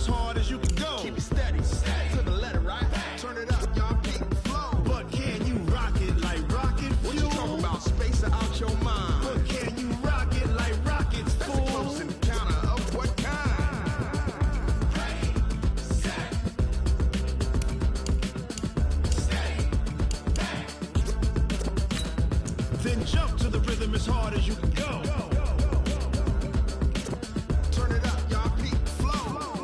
hard as you can go. Keep it steady, to the letter, right? Turn it up, y'all peak flow. But can you rock it like rocket fuel? What you talking about? Space out your mind. But can you rock it like rockets, fool? That's a close encounter of what kind? Ready, set, steady, back. Then jump to the rhythm as hard as you can go. Turn it up, y'all peak flow.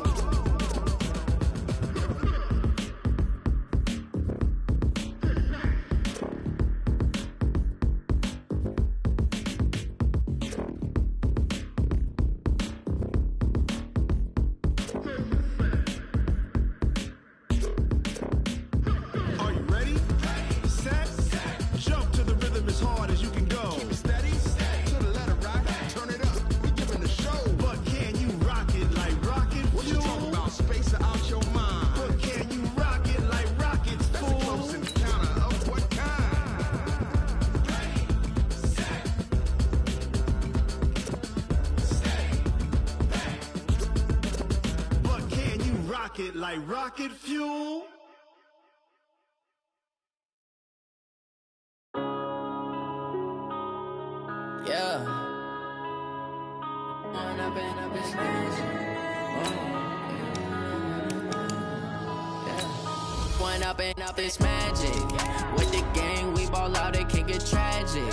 Are you ready? Set, jump to the rhythm as hard as you can go. Keep it steady, to the letter, right? Turn it up, we giving the show. But can you rock it like rocket fuel? What you talking about? Space out your mind. But can you rock it like rockets, fool? That's a close encounter of what kind? Ready, set, steady, back. But can you rock it like rocket fuel? Yeah. One up and up is magic. With the gang, we ball out, it can get tragic.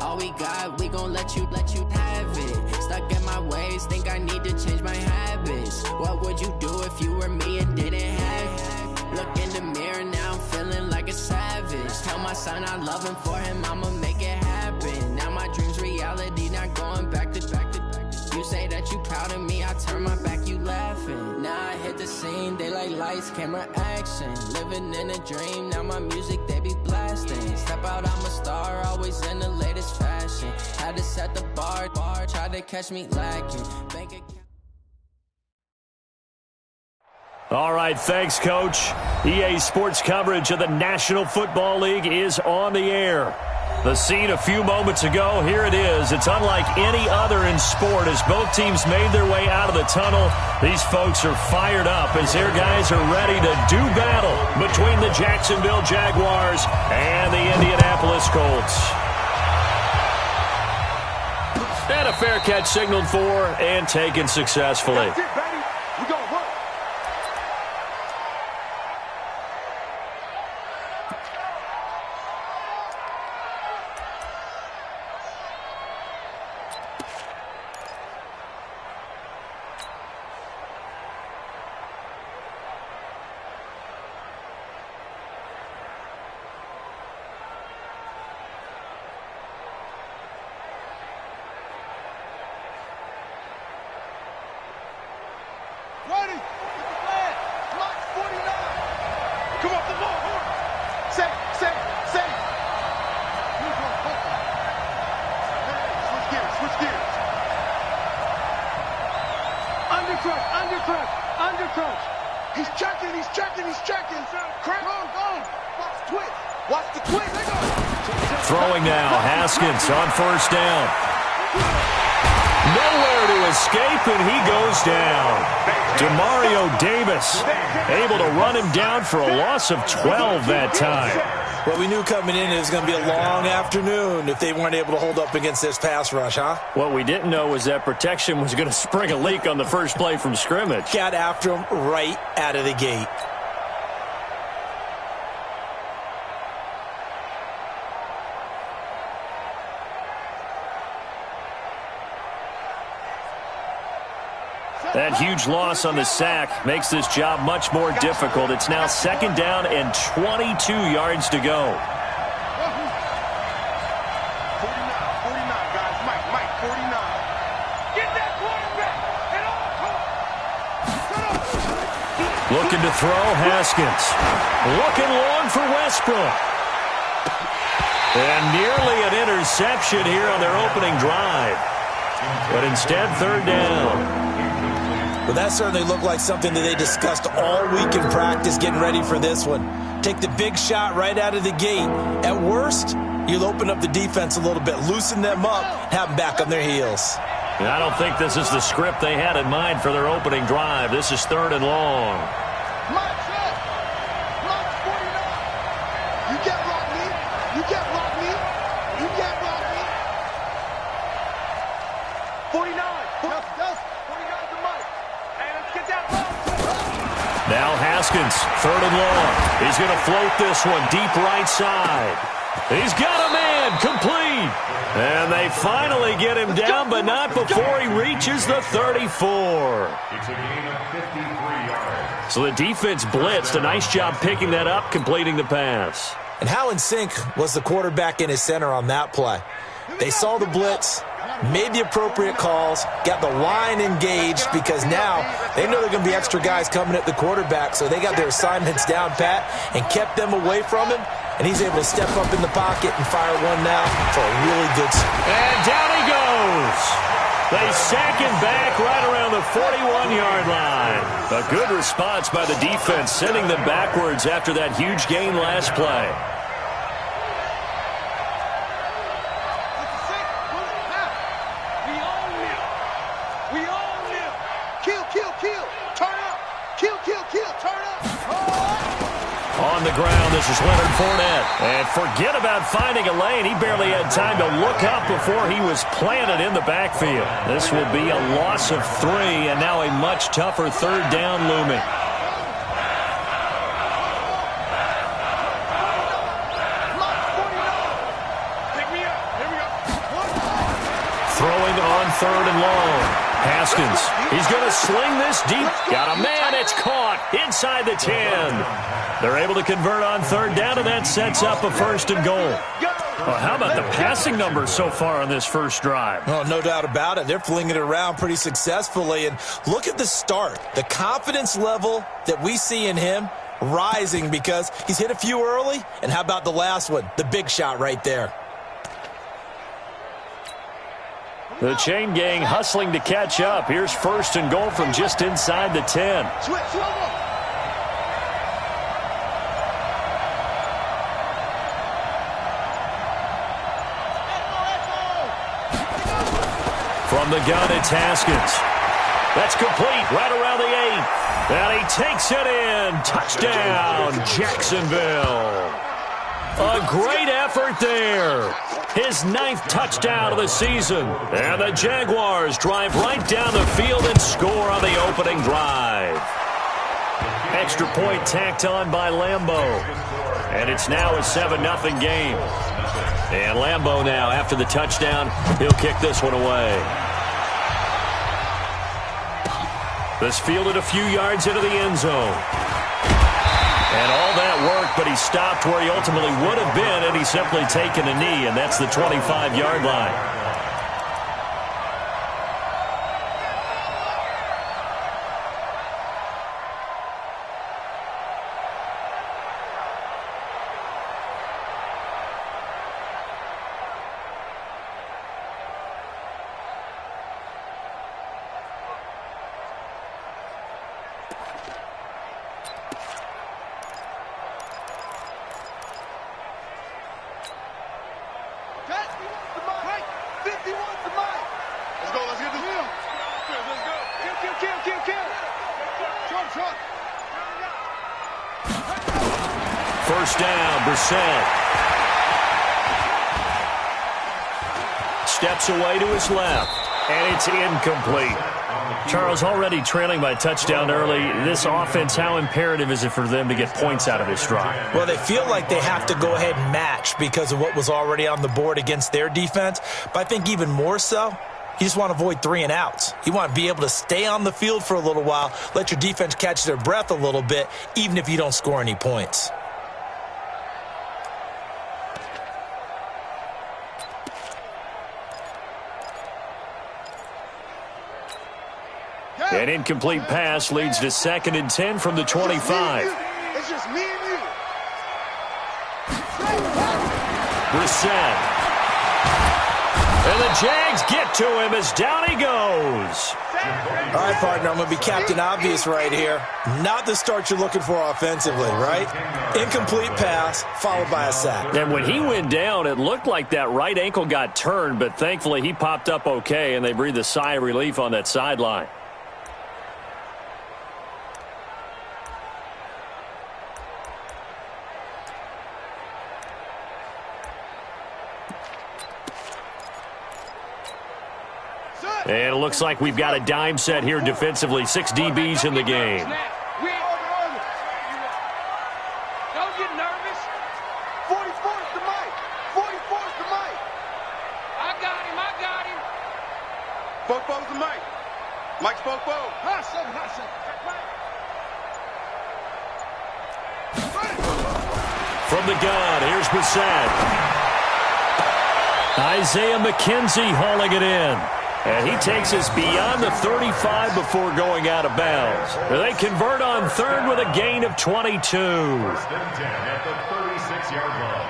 All we got, we gon' let you have it. Stuck in my ways, think I need to change my habits. What would you do if you were me and didn't have it? Look in the mirror, now I'm feeling like a savage. Tell my son I love him, for him I'ma make it happen. Now my dream's reality, not going back to. You say that you proud of me, I turn my back, you laughing. Now I hit the scene, they like lights, camera, action. Living in a dream, now my music, they be blasting. Step out, I'm a star, always in the latest fashion. Had to set the bar, try to catch me lacking. Bank account. All right, thanks, Coach. EA Sports coverage of the National Football League is on the air. The scene a few moments ago, here it is. It's unlike any other in sport as both teams made their way out of the tunnel. These folks are fired up as their guys are ready to do battle between the Jacksonville Jaguars and the Indianapolis Colts. And a fair catch signaled for and taken successfully. That's it, baby. We gonna work. Ready? Lock 49. Come off the ball. Set. Switch gears. Under crunch. He's checking. Crack on. Watch the twist. Throwing now, Haskins on first down. Nowhere to escape, and he goes down. Demario Davis able to run him down for a loss of 12 that time. Well, we knew coming in it was going to be a long afternoon if they weren't able to hold up against this pass rush, huh? What we didn't know was that protection was going to spring a leak on the first play from scrimmage. Got after him right out of the gate. That huge loss on the sack makes this job much more difficult. It's now second down and 22 yards to go. 49, guys. Mike, 49. Get that quarterback at all costs. Looking to throw, Haskins. Looking long for Westbrook. And nearly an interception here on their opening drive. But instead, third down. Well, that certainly looked like something that they discussed all week in practice getting ready for this one. Take the big shot right out of the gate. At worst, you'll open up the defense a little bit, loosen them up, have them back on their heels. I don't think this is the script they had in mind for their opening drive. This is 3rd and long. March up. March 49. You can't rock me. You can't rock me. You can't rock me. 49. That's 49 to Mike. Hey, let's get that ball. Now Haskins, 3rd and long. He's going to float this one deep right side. He's got a man, complete. And they finally get him down, but not before he reaches the 34. It's a gain of 53 yards. So the defense blitzed. A nice job picking that up, completing the pass. And how in sync was the quarterback in his center on that play? They saw the blitz, made the appropriate calls, got the line engaged because now they know there are going to be extra guys coming at the quarterback, so they got their assignments down pat and kept them away from him, and he's able to step up in the pocket and fire one now for a really good start. And down he goes. They sack him back right around the 41-yard line. A good response by the defense, sending them backwards after that huge gain last play. On the ground, this is Leonard Fournette. And forget about finding a lane. He barely had time to look up before he was planted in the backfield. This will be a loss of 3, and now a much tougher 3rd down looming. Throwing on 3rd and long. Haskins, he's going to sling this deep. Got a man, it's caught inside the 10. They're able to convert on 3rd down, and that sets up a 1st and goal. Well, how about the passing numbers so far on this first drive? Oh, no doubt about it. They're flinging it around pretty successfully. And look at the start. The confidence level that we see in him rising because he's hit a few early. And how about the last one? The big shot right there. The chain gang hustling to catch up. Here's 1st and goal from just inside the 10. From the gun, it's Haskins. That's complete right around the 8. And he takes it in. Touchdown, Jacksonville. A great effort there. His 9th touchdown of the season. And the Jaguars drive right down the field and score on the opening drive. Extra point tacked on by Lambeau. And it's now a 7-0 game. And Lambeau now, after the touchdown, he'll kick this one away. This fielded a few yards into the end zone. And all that worked, but he stopped where he ultimately would have been had he simply taken a knee, and that's the 25-yard line. First down, Brissett. Steps away to his left, and it's incomplete. Charles, already trailing by a touchdown early. This offense, how imperative is it for them to get points out of this drive? Well, they feel like they have to go ahead and match because of what was already on the board against their defense. But I think even more so, you just want to avoid 3 and outs. You want to be able to stay on the field for a little while, let your defense catch their breath a little bit, even if you don't score any points. An incomplete pass leads to 2nd and 10 from the 25. It's just me and you. Brissett. And the Jags get to him as down he goes. All right, partner, I'm going to be Captain Obvious right here. Not the start you're looking for offensively, right? Incomplete pass, followed by a sack. And when he went down, it looked like that right ankle got turned, but thankfully he popped up okay, and they breathed a sigh of relief on that sideline. And it looks like we've got a dime set here defensively. 6 DBs in the game. Don't get nervous. 44's the mic. 44's the mic. I got him. Fofo's the mic. Mike's Fofo. Hustle. From the gun, here's Brissett. Isaiah McKenzie hauling it in. And he takes us beyond the 35 before going out of bounds. They convert on third with a gain of 22. 1st and 10 at the 36-yard line.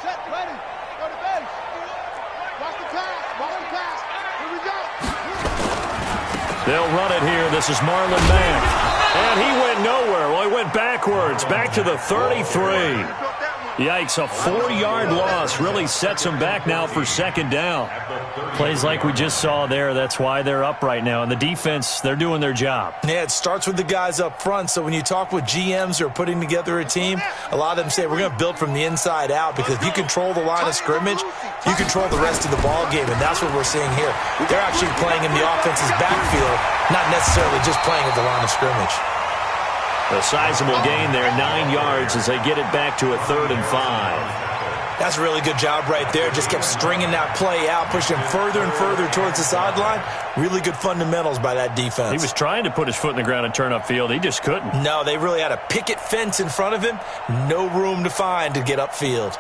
Set, ready. Go to base. Watch the pass. Here we go. They'll run it here. This is Marlon Mack. And he went nowhere. Well, he went backwards, back to the 33. Yikes, a 4-yard loss really sets them back now for second down. Plays like we just saw there, that's why they're up right now. And the defense, they're doing their job. Yeah, it starts with the guys up front. So when you talk with GMs who are putting together a team, a lot of them say we're going to build from the inside out, because if you control the line of scrimmage, you control the rest of the ball game, and that's what we're seeing here. They're actually playing in the offense's backfield, not necessarily just playing at the line of scrimmage. A sizable gain there, 9 yards as they get it back to a 3rd and 5. That's a really good job right there. Just kept stringing that play out, pushing further and further towards the sideline. Really good fundamentals by that defense. He was trying to put his foot in the ground and turn upfield. He just couldn't. No, they really had a picket fence in front of him. No room to find to get upfield.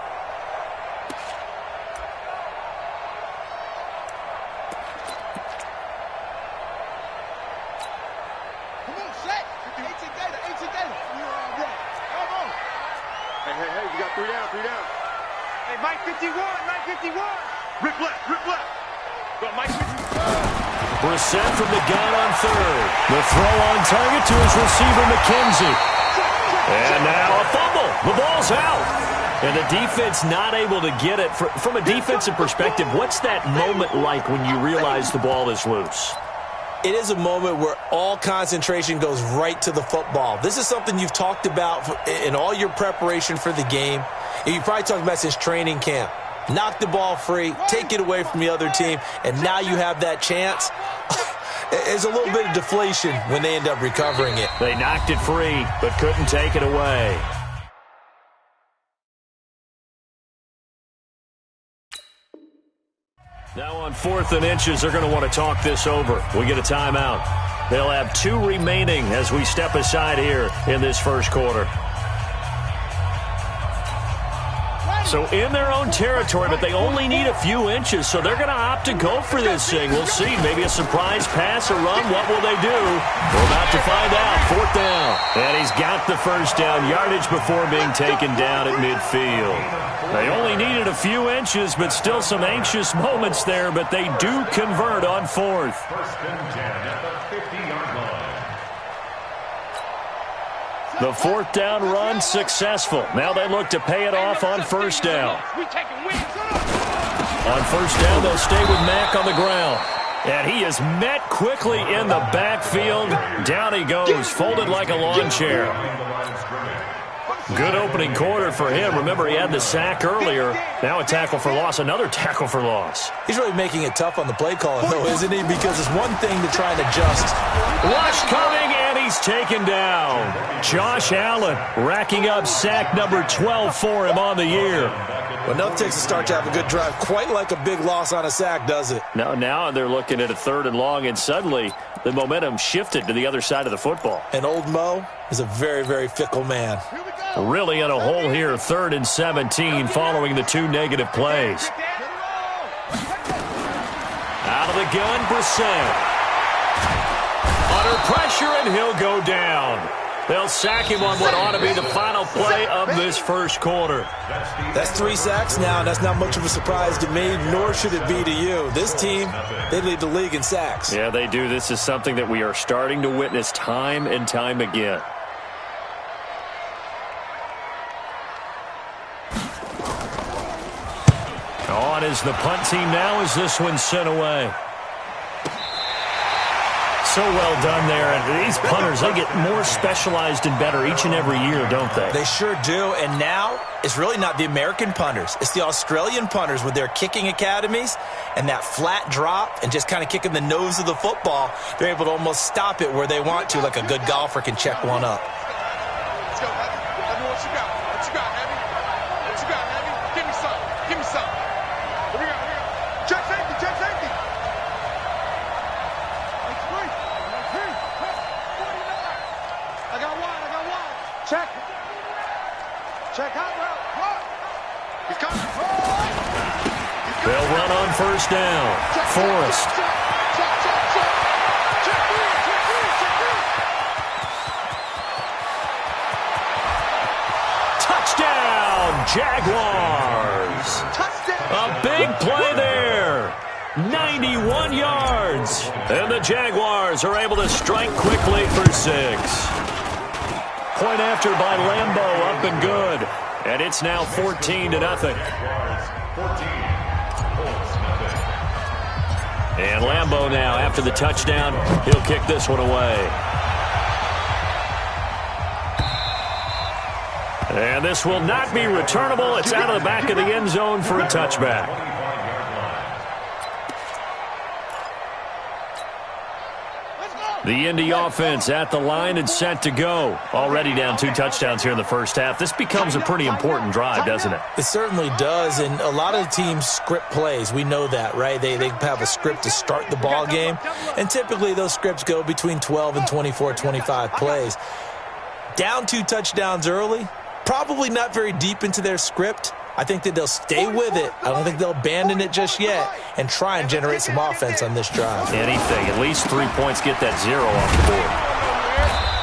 Hey, you got 3 down. Hey, Mike 51. Rip left. Go, Mike 51. Brissett from the gun on third. The throw on target to his receiver, McKenzie. And now a fumble. The ball's out. And the defense not able to get it. From a defensive perspective, what's that moment like when you realize the ball is loose? It is a moment where all concentration goes right to the football. This is something you've talked about in all your preparation for the game. And you probably talked about since training camp. Knock the ball free, take it away from the other team, and now you have that chance. There's a little bit of deflation when they end up recovering it. They knocked it free, but couldn't take it away. Now on 4th and inches, they're going to want to talk this over. We get a timeout. They'll have 2 remaining as we step aside here in this first quarter. So in their own territory, but they only need a few inches, so they're going to opt to go for this thing. We'll see. Maybe a surprise pass or run. What will they do? We're about to find out. 4th down. And he's got the first down yardage before being taken down at midfield. They only needed a few inches, but still some anxious moments there, but they do convert on 4th. 1st and 10 at the 50-yard line. The 4th down run successful. Now they look to pay it off on 1st down. On 1st down, they'll stay with Mack on the ground. And he is met quickly in the backfield. Down he goes, folded like a lawn chair. Good opening quarter for him. Remember, he had the sack earlier. Now a tackle for loss, another tackle for loss. He's really making it tough on the play caller, though, isn't he? Because it's one thing to try and adjust. Rush coming, and he's taken down. Josh Allen racking up sack number 12 for him on the year. Well, nothing takes a start to have a good drive, quite like a big loss on a sack, does it? Now they're looking at a 3rd and long, and suddenly the momentum shifted to the other side of the football. And old Mo is a very, very fickle man. Really in a hole here, 3rd and 17 following the 2 negative plays. Out of the gun, Brissett. Under pressure, and he'll go down. They'll sack him on what ought to be the final play of this first quarter. That's 3 sacks now, and that's not much of a surprise to me, nor should it be to you. This team, they lead the league in sacks. Yeah, they do. This is something that we are starting to witness time and time again. On is the punt team now as this one's sent away. So well done there. And these punters, they get more specialized and better each and every year, don't they? They sure do. And now it's really not the American punters. It's the Australian punters with their kicking academies and that flat drop and just kind of kicking the nose of the football. They're able to almost stop it where they want to, like a good golfer can check one up. Let's go, Heavy. Let me know what you got. What you got, Heavy? What you got, Heavy? Give me some. Give me some. Here we go. Here we go. Check safety. Check safety. I got one. Check. Check out route. He's coming. They'll run on first down. Forrest. Touchdown, Jaguars. A big play there. 91 yards. And the Jaguars are able to strike quickly for 6. Point after by Lambeau, up and good. And it's now 14-0. And Lambeau now, after the touchdown, he'll kick this one away. And this will not be returnable. It's out of the back of the end zone for a touchback. The Indy offense at the line and set to go. Already down 2 touchdowns here in the first half. This becomes a pretty important drive, doesn't it? It certainly does, and a lot of teams script plays. We know that, right? They have a script to start the ball game, and typically those scripts go between 12 and 24, 25 plays. Down 2 touchdowns early, probably not very deep into their script. I think that they'll stay with it. I don't think they'll abandon it just yet and try and generate some offense on this drive. Anything. At least 3 points, get that 0 off the board.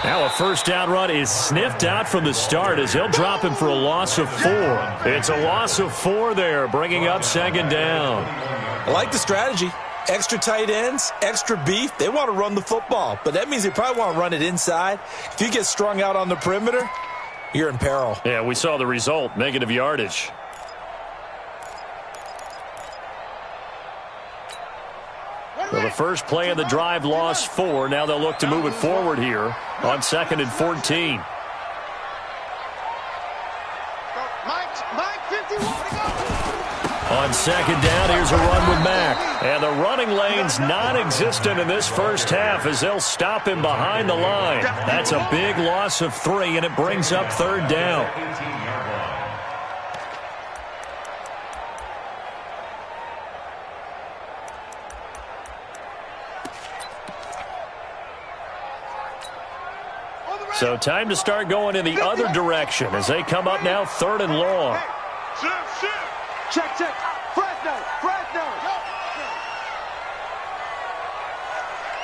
Now a first down run is sniffed out from the start as they'll drop him for a loss of 4. It's a loss of 4 there, bringing up second down. I like the strategy. Extra tight ends, extra beef. They want to run the football, but that means they probably want to run it inside. If you get strung out on the perimeter, you're in peril. Yeah, we saw the result, negative yardage. Well, the first play of the drive lost 4. Now they'll look to move it forward here on 2nd and 14. On second down, here's a run with Mack. And the running lane's non-existent in this first half as they'll stop him behind the line. That's a big loss of 3, and it brings up third down. So time to start going in the other direction as they come up now 3rd and long. Check. Fresno.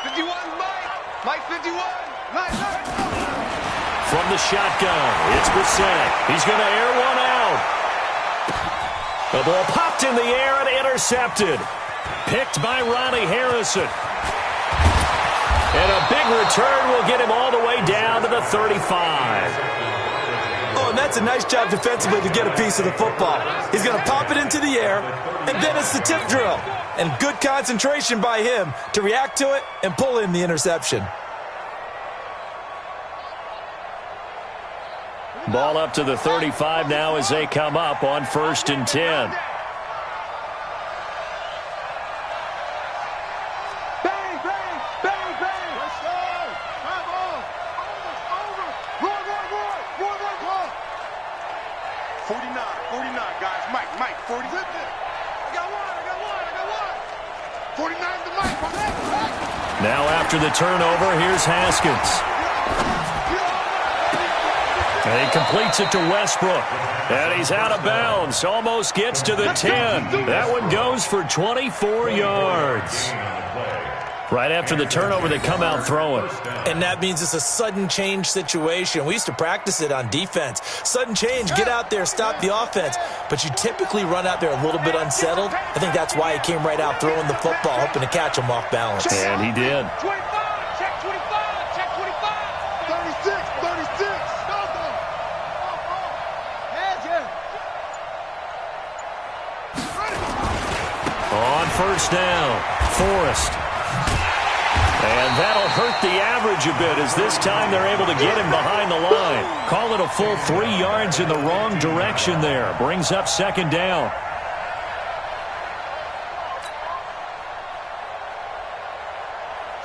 51, Mike 51. From the shotgun, it's Brissett. He's going to air one out. The ball popped in the air and intercepted. Picked by Ronnie Harrison. And a big return will get him all the way down to the 35. Oh, and that's a nice job defensively to get a piece of the football. He's going to pop it into the air, and then it's the tip drill. And good concentration by him to react to it and pull in the interception. Ball up to the 35 now as they come up on 1st and 10. Now after the turnover, here's Haskins. And he completes it to Westbrook. And he's out of bounds. Almost gets to the 10. That one goes for 24 yards. Right after the turnover, they come out throwing. And that means it's a sudden change situation. We used to practice it on defense. Sudden change, get out there, stop the offense. But you typically run out there a little bit unsettled. I think that's why he came right out throwing the football, hoping to catch him off balance. And he did. 25, check 25, check 25. 36, 36. On first down, Forrest. And that'll hurt the average a bit as this time they're able to get him behind the line. Call it a full 3 yards in the wrong direction there. Brings up second down.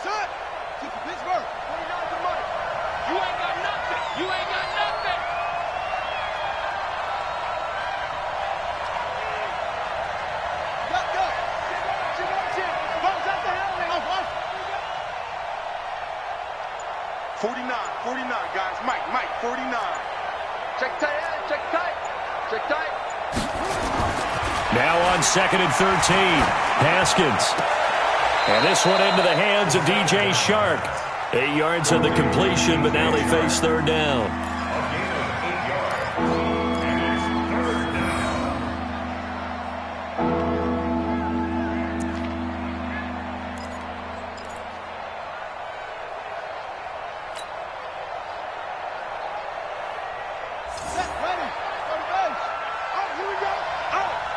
Son, keep the Pittsburgh. 49 the money. You ain't got nothing. You ain't got nothing. Go. 49, guys. Mike, 49. Check tight. Now on 2nd and 13, Haskins. And this one into the hands of DJ Shark. 8 yards on the completion, but now they face third down. A gain of 8 yards. And it's third down.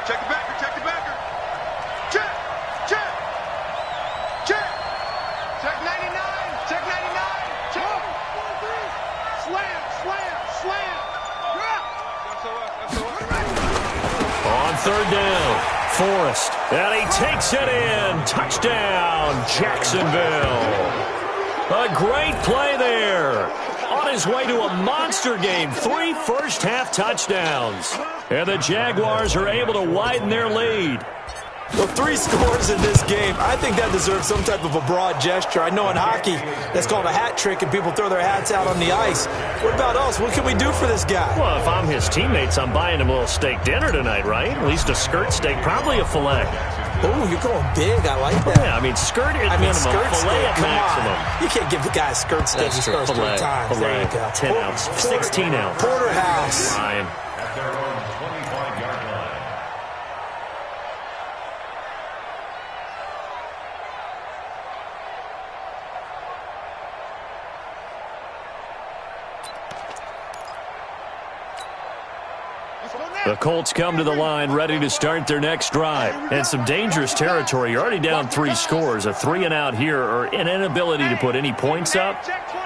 Check the backer. Check. Check 99. Check 99. Check. Slam. On third down, Forrest. And he takes it in. Touchdown, Jacksonville. A great play there. On his way to a monster game. 3 first-half touchdowns. And the Jaguars are able to widen their lead. Well, 3 scores in this game. I think that deserves some type of a broad gesture. I know in hockey, that's called a hat trick, and people throw their hats out on the ice. What about us? What can we do for this guy? Well, if I'm his teammates, I'm buying him a little steak dinner tonight, right? At least a skirt steak, probably a filet. Oh, you're going big. I like that. Yeah, I mean, skirt at minimum, skirt filet steak, at come maximum. on. You can't give the guy a skirt steak. That's He true. scores 3 times. There you go. 10 ounce, 16 ounce. Porterhouse. Fine. At their own 25-yard line. The Colts come to the line ready to start their next drive. And some dangerous territory. You're already down 3 scores. A 3-and-out here or an inability to put any points up.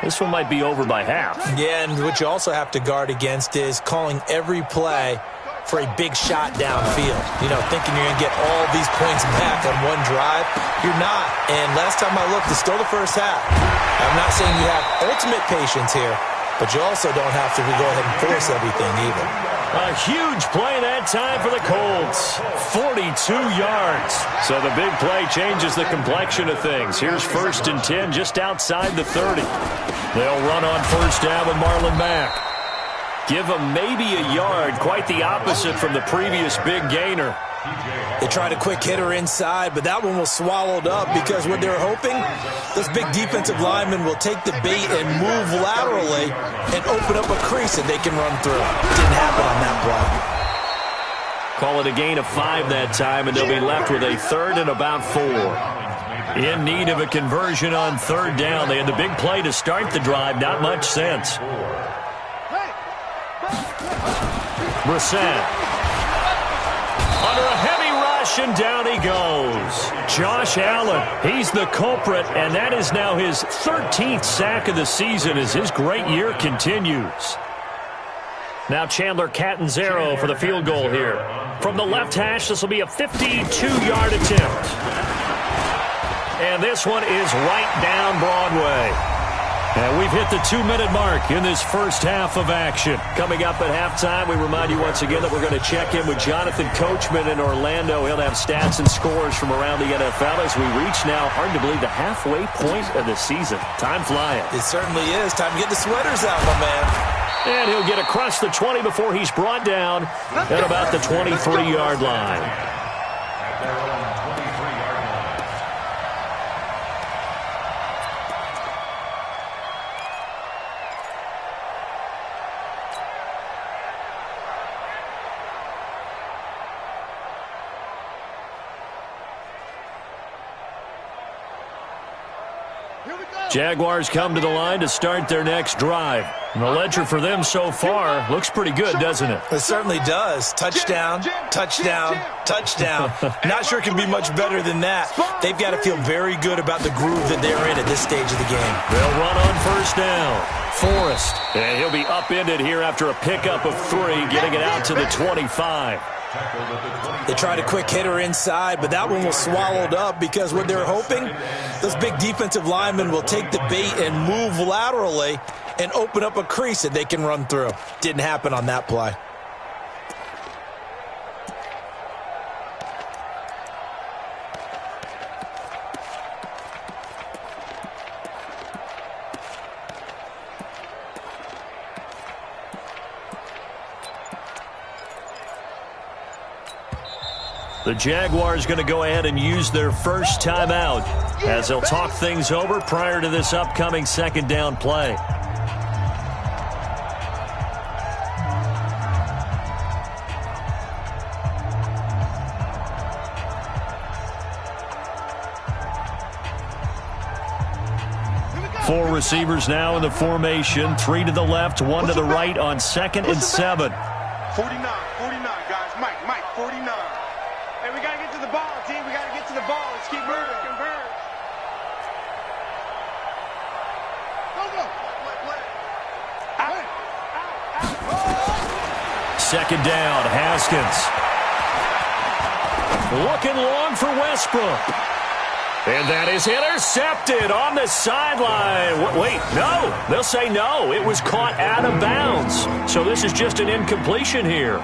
This one might be over by half. Yeah, and what you also have to guard against is calling every play for a big shot downfield. You know, thinking you're going to get all these points back on one drive. You're not. And last time I looked, it's still the first half. I'm not saying you have ultimate patience here, but you also don't have to go ahead and force everything either. A huge play that time for the Colts. 42 yards. So the big play changes the complexion of things. Here's 1st and 10 just outside the 30. They'll run on first down with Marlon Mack. Give him maybe a yard. Quite the opposite from the previous big gainer. They tried a quick hitter inside, but that one was swallowed up because what they're hoping, those big defensive linemen will take the bait and move laterally and open up a crease that they can run through. Didn't happen on that play. Call it a gain of 5 that time, and they'll be left with a 3rd and about 4. In need of a conversion on 3rd down. They had the big play to start the drive. Not much sense. Brissett. Under a heavy rush, and down he goes. Josh Allen, he's the culprit, and that is now his 13th sack of the season as his great year continues. Now Chandler Catanzaro for the field goal here. From the left hash, this will be a 52-yard attempt. And this one is right down Broadway. And we've hit the 2-minute mark in this first half of action. Coming up at halftime, we remind you once again that we're going to check in with Jonathan Coachman in Orlando. He'll have stats and scores from around the NFL as we reach now, hard to believe, the halfway point of the season. Time flying. It certainly is. Time to get the sweaters out, my man. And he'll get across the 20 before he's brought down at about the 23-yard line. Jaguars come to the line to start their next drive. And the ledger for them so far looks pretty good, doesn't it? It certainly does. Touchdown, touchdown, touchdown. Not sure it can be much better than that. They've got to feel very good about the groove that they're in at this stage of the game. They'll run on first down. Forrest. And he'll be upended here after a pickup of 3, getting it out to the 25. They tried a quick hitter inside, but that one was swallowed up because what they're hoping, those big defensive linemen will take the bait and move laterally and open up a crease that they can run through. Didn't happen on that play. The Jaguars going to go ahead and use their first timeout as they'll talk things over prior to this upcoming second down play. Four receivers now in the formation. 3 to the left, 1 to the right on 2nd and 7. 49, guys. Mike, 49. Hey, we got to get to the ball, team. We got to get to the ball. Let's keep moving. Converge. Go. Second down, Haskins. Looking long for Westbrook. And that is intercepted on the sideline. Wait, no. They'll say no. It was caught out of bounds. So this is just an incompletion here.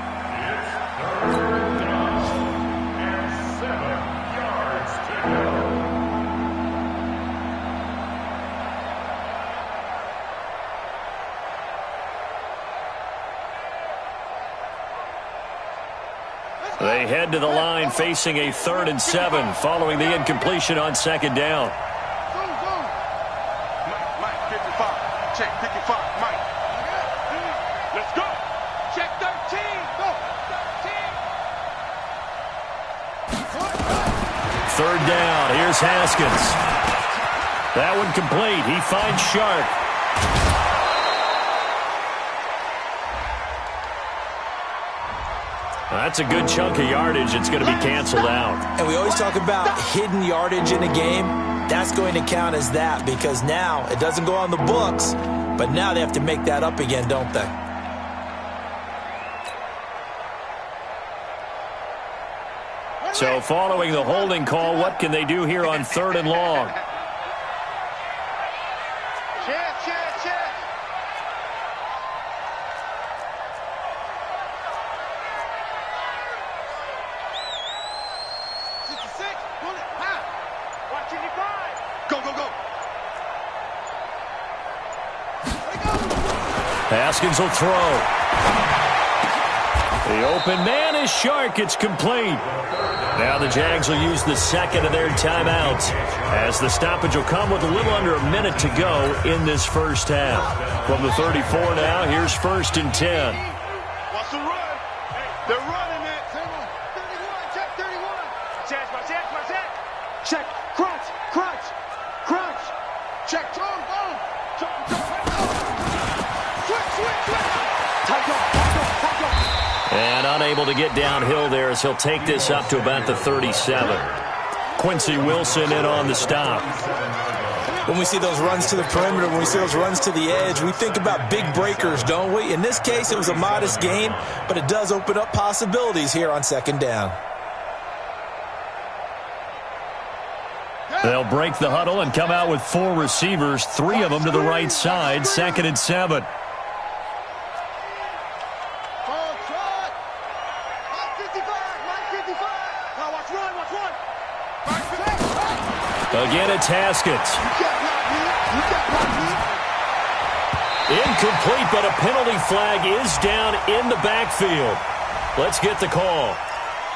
They head to the line facing a 3rd and 7 following the incompletion on 2nd down. Mike, 55. Check 55. Mike. Let's go. Check 13. Go. 13. 3rd down. Here's Haskins. That one complete. He finds Sharp. That's a good chunk of yardage. It's going to be canceled out. And we always talk about hidden yardage in a game. That's going to count as that because now it doesn't go on the books, but now they have to make that up again, don't they? So following the holding call, what can they do here on 3rd and long? Check. 66. Pull it. High. Watch it. Go. Haskins will throw. The open man is Shark. It's complete. Now the Jags will use the second of their timeouts as the stoppage will come with a little under a minute to go in this first half. From the 34 now, here's 1st and 10. Watch the run. They're running it. 31. Check 31. Check. Check. Crunch. Check. Go. Switch. And unable to get downhill there as he'll take this up to about the 37. Quincy Wilson in on the stop. When we see those runs to the perimeter, when we see those runs to the edge, we think about big breakers, don't we? In this case, it was a modest gain, but it does open up possibilities here on 2nd down. They'll break the huddle and come out with 4 receivers, 3 of them to the right side, 2nd and 7. Again, it's Haskins. Incomplete, but a penalty flag is down in the backfield. Let's get the call.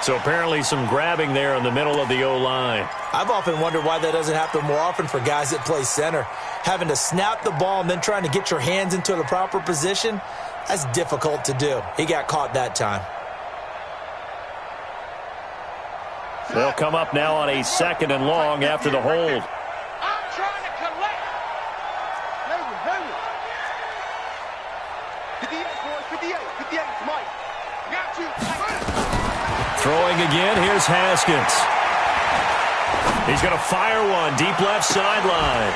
So apparently some grabbing there in the middle of the O-line. I've often wondered why that doesn't happen more often for guys that play center. Having to snap the ball and then trying to get your hands into the proper position, that's difficult to do. He got caught that time. They'll come up now on a 2nd and long after the hold. I'm trying to collect. 58, boys. 58. 58. It's Mike. Got you. Throwing again, here's Haskins. He's going to fire one, deep left sideline.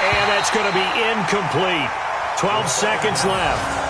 And that's going to be incomplete. 12 seconds left.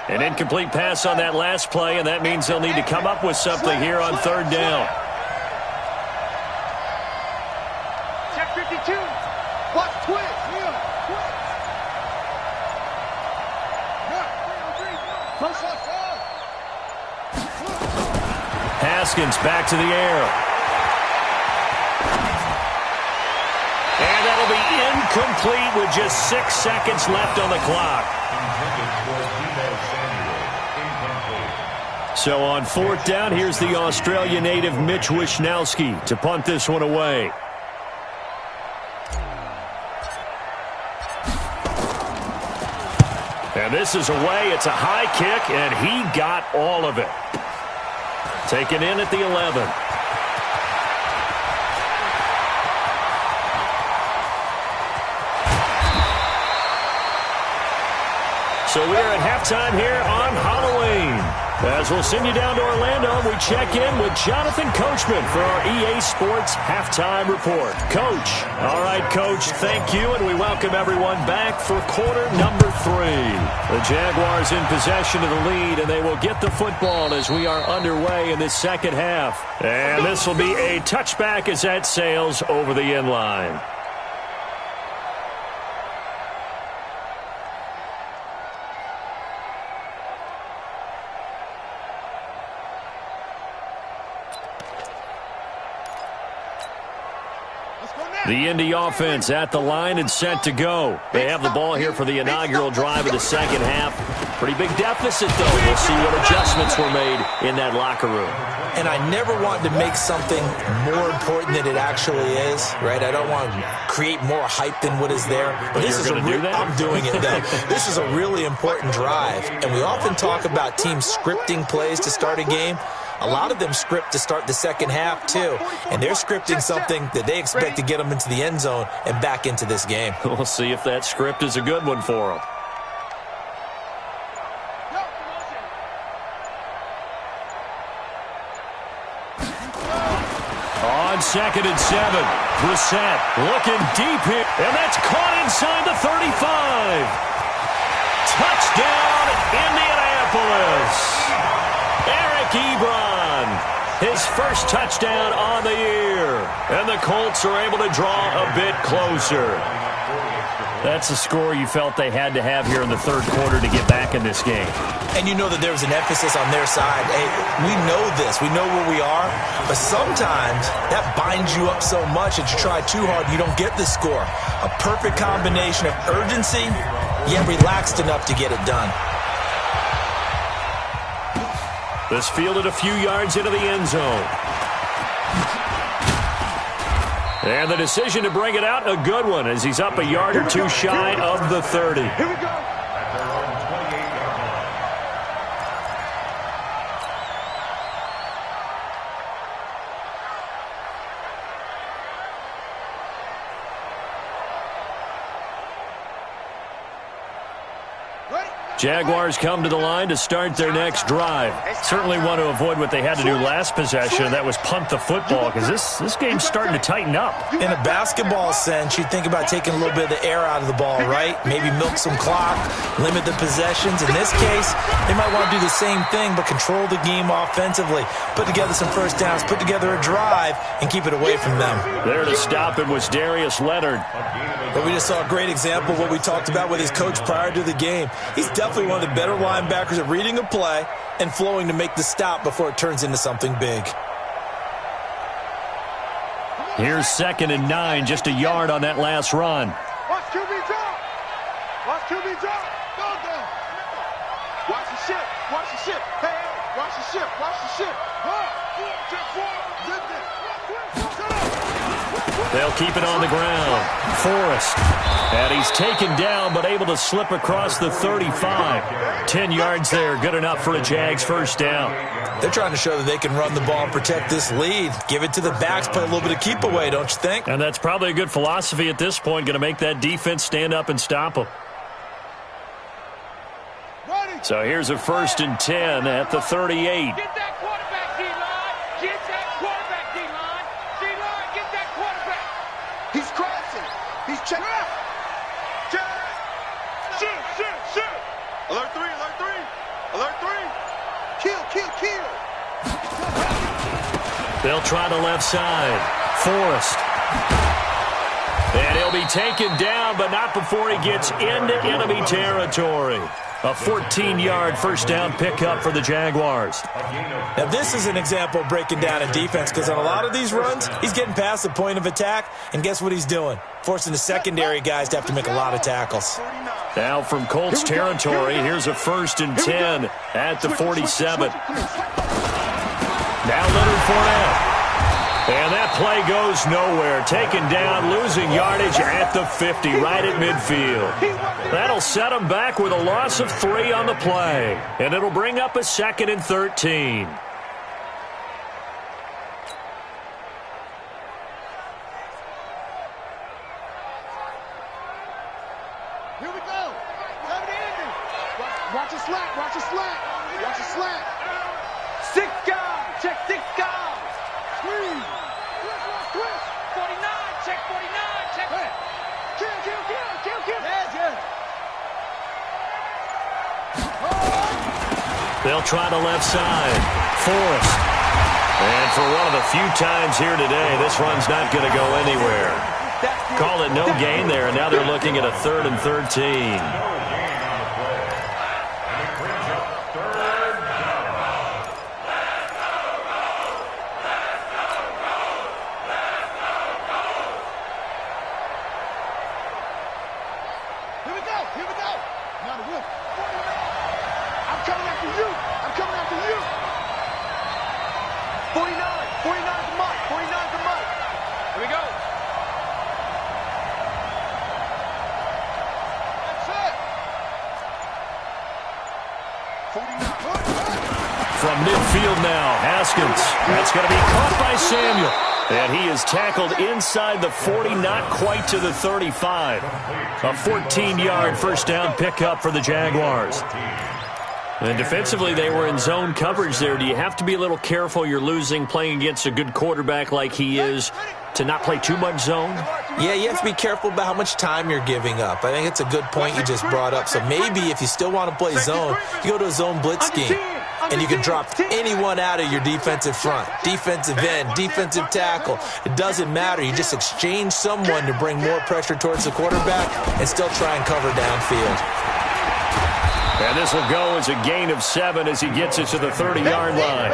An incomplete pass on that last play, and that means they'll need to come up with something here on third down. Check 52. Watch twist. Haskins back to the air. And that'll be incomplete with just 6 seconds left on the clock. So on fourth down, here's the Australia native Mitch Wishnowsky to punt this one away. And this is away. It's a high kick, and he got all of it. Taken in at the 11. So we're at halftime here on Halloween. As we'll send you down to Orlando, we check in with Jonathan Coachman for our EA Sports Halftime Report. Coach. All right, Coach, thank you, and we welcome everyone back for quarter number 3. The Jaguars in possession of the lead, and they will get the football as we are underway in this second half. And this will be a touchback as that sails over the end line. The Indy offense at the line and set to go. They have the ball here for the inaugural drive of the second half. Pretty big deficit, though. We'll see what adjustments were made in that locker room. And I never want to make something more important than it actually is, right? I don't want to create more hype than what is there. But this is I'm doing it, though. This is a really important drive. And we often talk about teams scripting plays to start a game. A lot of them script to start the second half, too. And they're scripting something that they expect to get them into the end zone and back into this game. We'll see if that script is a good one for them. On 2nd and 7, Brissett looking deep here. And that's caught inside the 35. Touchdown, Indianapolis. Eric Ebron, his first touchdown on the year. And the Colts are able to draw a bit closer. That's a score you felt they had to have here in the third quarter to get back in this game. And you know that there was an emphasis on their side. Hey, we know this. We know where we are. But sometimes that binds you up so much that you try too hard, you don't get the score. A perfect combination of urgency, yet relaxed enough to get it done. This fielded a few yards into the end zone. And the decision to bring it out, a good one, as he's up a yard or two shy of the 30. Here we go. Jaguars come to the line to start their next drive. Certainly want to avoid what they had to do last possession. That was punt the football, because this game's starting to tighten up. In a basketball sense, you think about taking a little bit of the air out of the ball, right? Maybe milk some clock, limit the possessions. In this case, they might want to do the same thing, but control the game offensively. Put together some first downs, put together a drive, and keep it away from them. There to stop it was Darius Leonard. But we just saw a great example of what we talked about with his coach prior to the game. He's definitely one of the better linebackers at reading a play and flowing to make the stop before it turns into something big. Here's 2nd and 9, just a yard on that last run. Watch QB drop. Watch QB drop. Go. Watch the ship. Watch the ship. Hey, Watch the ship. Watch the ship. They'll keep it on the ground. Forrest. And he's taken down, but able to slip across the 35. 10 yards there. Good enough for a Jags first down. They're trying to show that they can run the ball and protect this lead. Give it to the backs, play a little bit of keep away, don't you think? And that's probably a good philosophy at this point. Going to make that defense stand up and stop them. So here's a 1st and 10 at the 38. Get that quarterback, D-line. Get that quarterback, D-line. D-line, get that quarterback. He's crossing. He's checking out. Shoot. Alert 3, alert 3. Alert 3. Kill. They'll try the left side. Forrest. And he'll be taken down, but not before he gets into enemy territory. A 14-yard first down pickup for the Jaguars. Now, this is an example of breaking down a defense because on a lot of these runs, he's getting past the point of attack, and guess what he's doing? Forcing the secondary guys to have to make a lot of tackles. Now from Colts territory, here's a 1st and 10 at the 47. Now Leonard Fournette. And that play goes nowhere. Taken down, losing yardage at the 50, right at midfield. That'll set them back with a loss of 3 on the play. And it'll bring up a 2nd and 13. Here we go. Watch a slack. Watch a slack. 6 guys. Check 6 guys. Twist. 49. Check 49. Check. Hey. Kill. They'll try the left side. Forrest. And for one of the few times here today, this run's not going to go anywhere. Call it no gain there, and now they're looking at a 3rd and 13. Here we go. Now the whip. I'm coming after you. 49. 49's the mark. Here we go. That's it. 49. From midfield now, Haskins. That's going to be caught by Samuel. And he is tackled inside the 40, not quite to the 35. A 14-yard first down pickup for the Jaguars. And defensively, they were in zone coverage there. Do you have to be a little careful you're losing playing against a good quarterback like he is to not play too much zone? Yeah, you have to be careful about how much time you're giving up. I think it's a good point you just brought up. So maybe if you still want to play zone, you go to a zone blitz scheme. And you can drop anyone out of your defensive front, defensive end, defensive tackle. It doesn't matter. You just exchange someone to bring more pressure towards the quarterback and still try and cover downfield. And this will go as a gain of 7 as he gets it to the 30-yard line.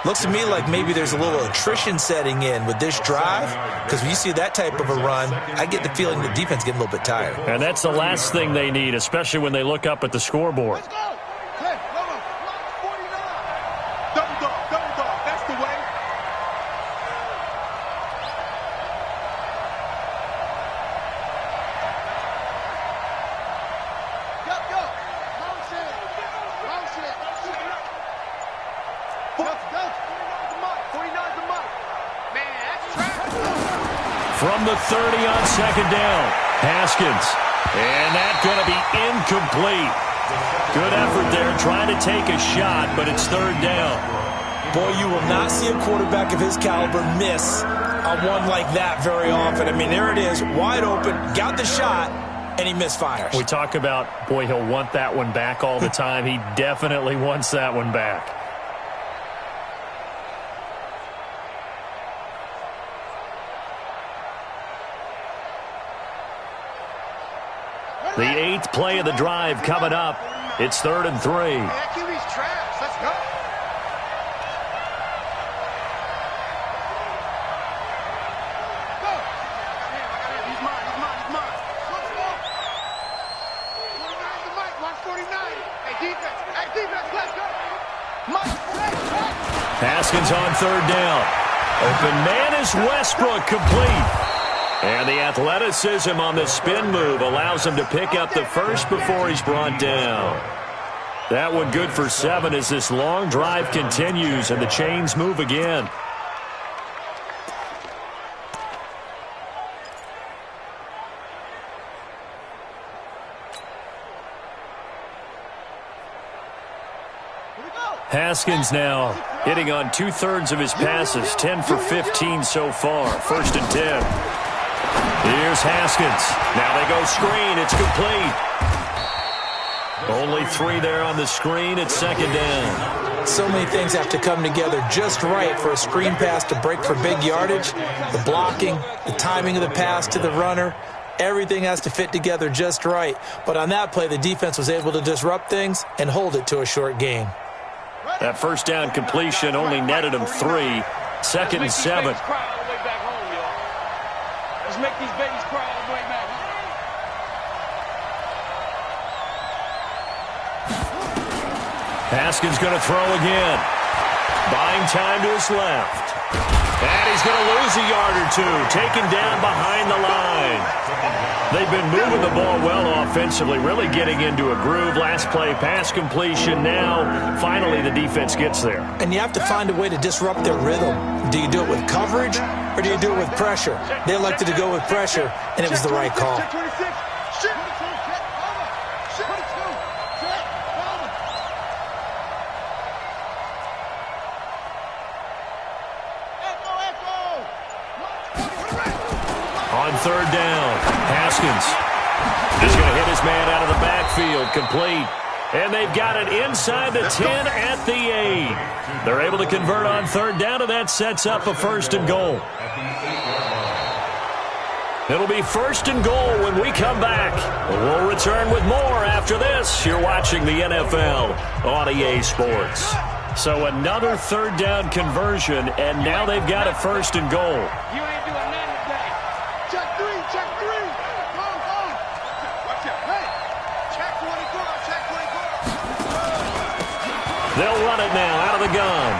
Looks to me like maybe there's a little attrition setting in with this drive, because when you see that type of a run, I get the feeling the defense getting a little bit tired. And that's the last thing they need, especially when they look up at the scoreboard. Let's go. Hey, no. 49. Double dog. That's the way. Go. Long shit. 49's the mark. Man, that's trash. From the 30 on second down, Haskins. And that's going to be incomplete. Good effort there trying to take a shot, but it's 3rd down. Boy, you will not see a quarterback of his caliber miss on one like that very often. I mean, there it is, wide open, got the shot, and he misfires. We talk about, boy, he'll want that one back all the time. He definitely wants that one back. The 8th play of the drive coming up. It's 3rd and 3. That QB's trash. Let's go. He's mine. Let's go. 49's the mic. Watch 49. Hey, defense. Let's go. Haskins on third down. Open man is Westbrook, complete. And the athleticism on the spin move allows him to pick up the first before he's brought down. That one good for 7 as this long drive continues and the chains move again. Haskins now hitting on 2/3 of his passes, 10 for 15 so far, 1st and 10. Here's Haskins. Now they go screen. It's complete. Only 3 there on the screen. It's 2nd down. So many things have to come together just right for a screen pass to break for big yardage. The blocking, the timing of the pass to the runner, everything has to fit together just right. But on that play, the defense was able to disrupt things and hold it to a short gain. That first down completion only netted him 3. 2nd and 7. Let's make these babies cry all the way back. Haskins going to throw again. Buying time to his left. And he's going to lose a yard or 2. Taken down behind the line. They've been moving the ball well offensively, really getting into a groove. Last play, pass completion. Now, finally, the defense gets there. And you have to find a way to disrupt their rhythm. Do you do it with coverage or do you do it with pressure? They elected to go with pressure, and it was the right call. On third down, Haskins is going to hit his man out of the backfield, complete. And they've got it inside the 10 at the 8. They're able to convert on third down, and that sets up a 1st and goal. It'll be 1st and goal when we come back. We'll return with more after this. You're watching the NFL on EA Sports. So another third down conversion, and now they've got a 1st and goal. You ain't doing nothing today. Check 3, check 3. Go, go. Watch out. Hey, check 24, check 24. They'll run it now out of the gun.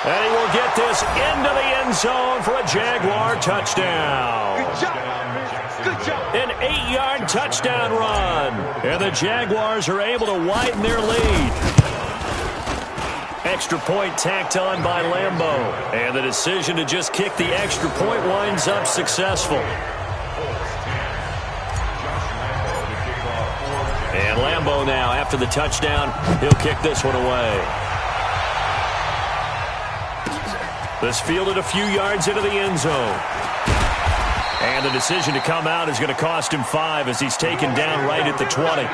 And he will get this into the end zone for a Jaguar touchdown. Good job. Good job. An 8-yard touchdown run. And the Jaguars are able to widen their lead. Extra point tacked on by Lambeau. And the decision to just kick the extra point winds up successful. And Lambeau now, after the touchdown, he'll kick this one away. This fielded a few yards into the end zone. And the decision to come out is going to cost him 5 as he's taken down right at the 20.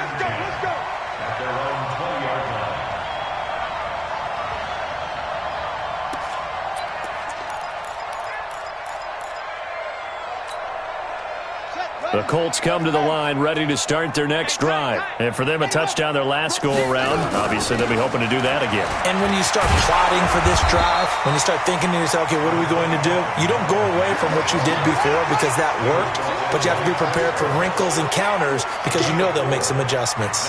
The Colts come to the line ready to start their next drive. And for them, a touchdown their last go-around. Obviously, they'll be hoping to do that again. And when you start plotting for this drive, when you start thinking to yourself, okay, what are we going to do? You don't go away from what you did before because that worked, but you have to be prepared for wrinkles and counters because you know they'll make some adjustments.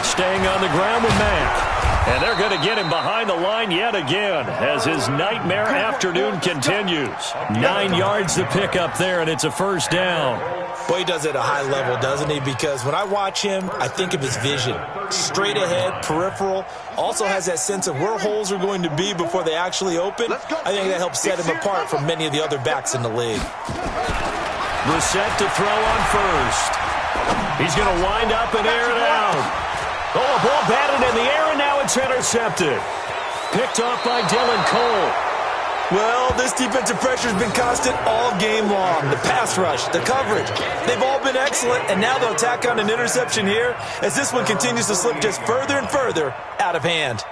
Staying on the ground with Mack. And they're going to get him behind the line yet again as his nightmare afternoon continues. 9 yards to pick up there, and it's a 1st down. Boy, he does it at a high level, doesn't he? Because when I watch him, I think of his vision. Straight ahead, peripheral. Also has that sense of where holes are going to be before they actually open. I think that helps set him apart from many of the other backs in the league. Brissett to throw on first. He's going to wind up and air it out. Oh, a ball batted in the air, and now it's intercepted. Picked off by Dylan Cole. Well, this defensive pressure has been constant all game long. The pass rush, the coverage, they've all been excellent, and now they'll tack on an interception here as this one continues to slip just further and further out of hand.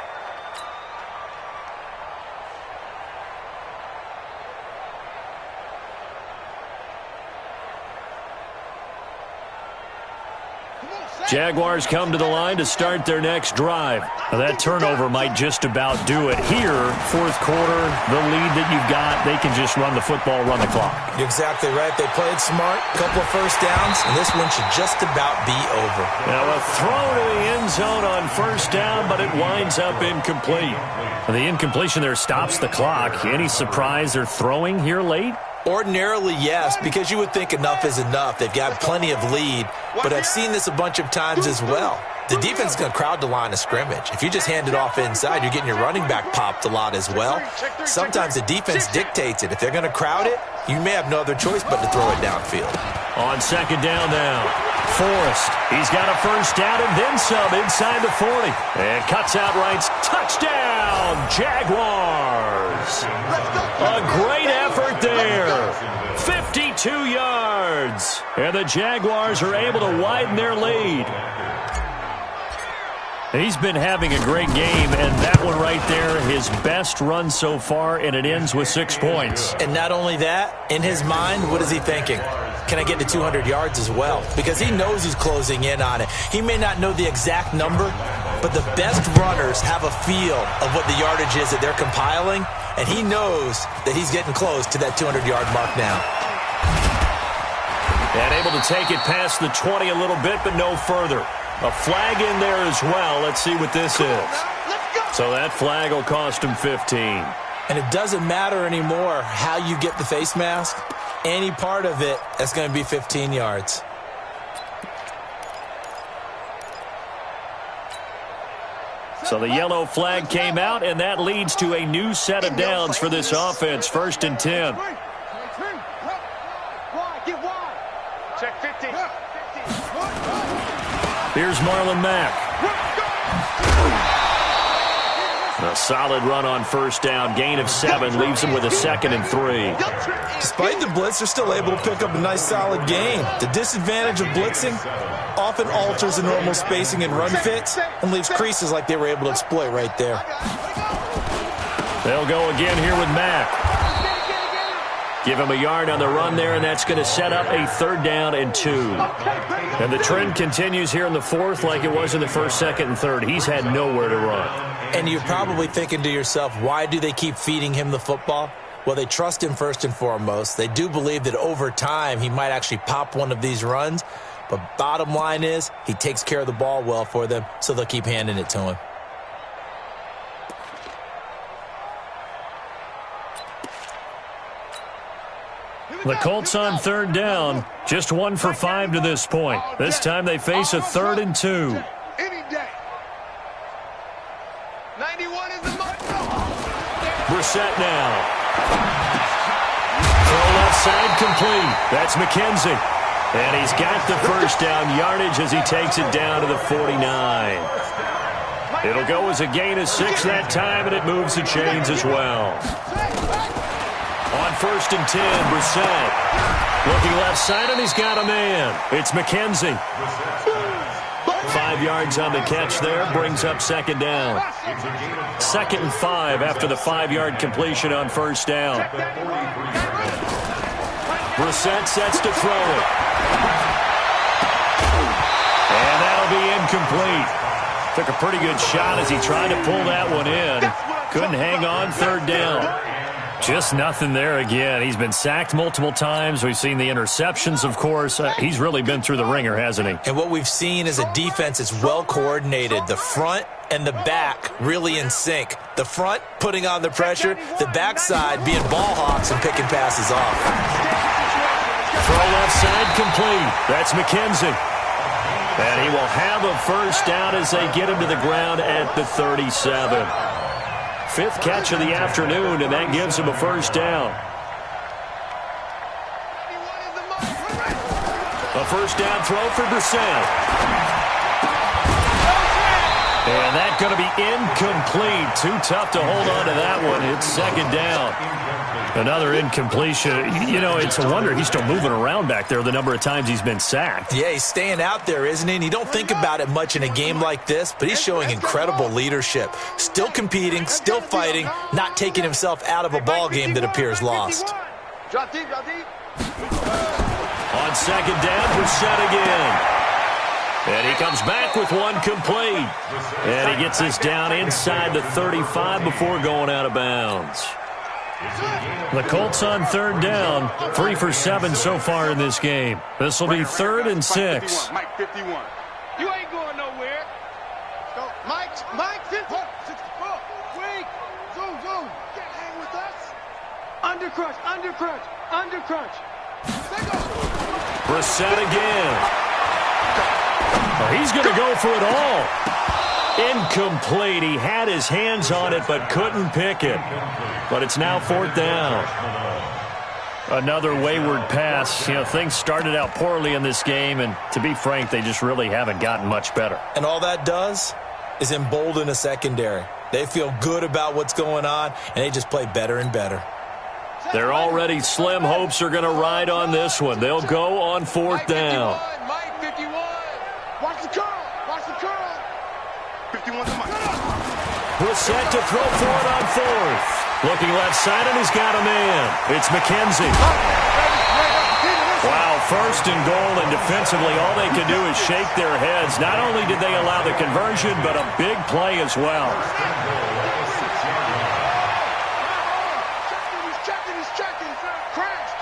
Come on, set. Jaguars come to the line to start their next drive. Now, that turnover might just about do it. Here, fourth quarter, the lead that you've got, they can just run the football, run the clock. You're exactly right. They played smart, couple of first downs, and this one should just about be over. Now, a throw to the end zone on first down, but it winds up incomplete. The incompletion there stops the clock. Any surprise they're throwing here late? Ordinarily, yes, because you would think enough is enough. They've got plenty of lead, but I've seen this a bunch of times as well. The defense is going to crowd the line of scrimmage. If you just hand it off inside, you're getting your running back popped a lot as well. Sometimes the defense dictates it. If they're going to crowd it, you may have no other choice but to throw it downfield. On second down now, Forrest. He's got a first down and then some inside the 40. And cuts out right. Touchdown, Jaguars. A great effort there. 52 yards. And the Jaguars are able to widen their lead. He's been having a great game, and that one right there, his best run so far, and it ends with 6 points. And not only that, in his mind, what is he thinking? Can I get to 200 yards as well? Because he knows he's closing in on it. He may not know the exact number, but the best runners have a feel of what the yardage is that they're compiling, and he knows that he's getting close to that 200-yard mark now. And able to take it past the 20 a little bit, but no further. A flag in there as well. Let's see what this is. So that flag will cost him 15. And it doesn't matter anymore how you get the face mask. Any part of it, that's going to be 15 yards. So the yellow flag came out, and that leads to a new set of downs for this offense. 1st and 10. Check 15. Here's Marlon Mack. A solid run on first down. Gain of 7 leaves him with a 2nd and 3. Despite the blitz, they're still able to pick up a nice solid gain. The disadvantage of blitzing often alters the normal spacing and run fits and leaves creases like they were able to exploit right there. They'll go again here with Mack. Give him a yard on the run there, and that's going to set up a 3rd down and 2. And the trend continues here in the 4th like it was in the 1st, 2nd, and 3rd. He's had nowhere to run. And you're probably thinking to yourself, why do they keep feeding him the football? Well, they trust him first and foremost. They do believe that over time he might actually pop one of these runs. But bottom line is he takes care of the ball well for them, so they'll keep handing it to him. The Colts on 3rd down, just 1 for 5 to this point. This time they face a 3rd and 2. Any day. 91 is the mark. Brissett now. Throw left side complete. That's McKenzie. And he's got the first down yardage as he takes it down to the 49. It'll go as a gain of 6 that time, and it moves the chains as well. On 1st and 10, Brissett. Looking left side, and he's got a man. It's McKenzie. 5 yards on the catch there, brings up 2nd down. 2nd and 5 after the 5-yard completion on first down. Brissett sets to throw it. And that'll be incomplete. Took a pretty good shot as he tried to pull that one in. Couldn't hang on 3rd down. Just nothing there again. He's been sacked multiple times. We've seen the interceptions, of course. He's really been through the ringer, hasn't he? And what we've seen is a defense that's well coordinated. The front and the back really in sync. The front putting on the pressure, the backside being ball hawks and picking passes off. Throw left side complete. That's McKenzie. And he will have a first down as they get him to the ground at the 37. 5th catch of the afternoon, and that gives him a first down. A first down throw for Brissett. And that's going to be incomplete. Too tough to hold on to that one. It's 2nd down. Another incompletion. You know, it's a wonder he's still moving around back there the number of times he's been sacked. Yeah, he's staying out there, isn't he? And you don't think about it much in a game like this, but he's showing incredible leadership. Still competing, still fighting, not taking himself out of a ball game that appears lost. Drop deep, drop deep. On 2nd down, Brissett again. And he comes back with one complete. And he gets this down inside the 35 before going out of bounds. The Colts on third down, 3 for 7 so far in this game. This will be 3rd and 6. Mike 51. You ain't going nowhere. Go. Mike 54. Wait. Zoom. Can't hang with us. Undercrunch. Brissett again. He's going to go for it all. Incomplete. He had his hands on it but couldn't pick it. But it's now 4th down. Another wayward pass. You know, things started out poorly in this game, and to be frank, they just really haven't gotten much better. And all that does is embolden a secondary. They feel good about what's going on, and they just play better and better. Their already slim hopes are going to ride on this one. They'll go on 4th down. Mike 51. Watch the curl. 51 to Mike. Brissett to throw for it on 4th. Looking left side, and he's got a man. It's McKenzie. Wow, 1st and goal, and defensively all they can do is shake their heads. Not only did they allow the conversion, but a big play as well. He's checking. Crash.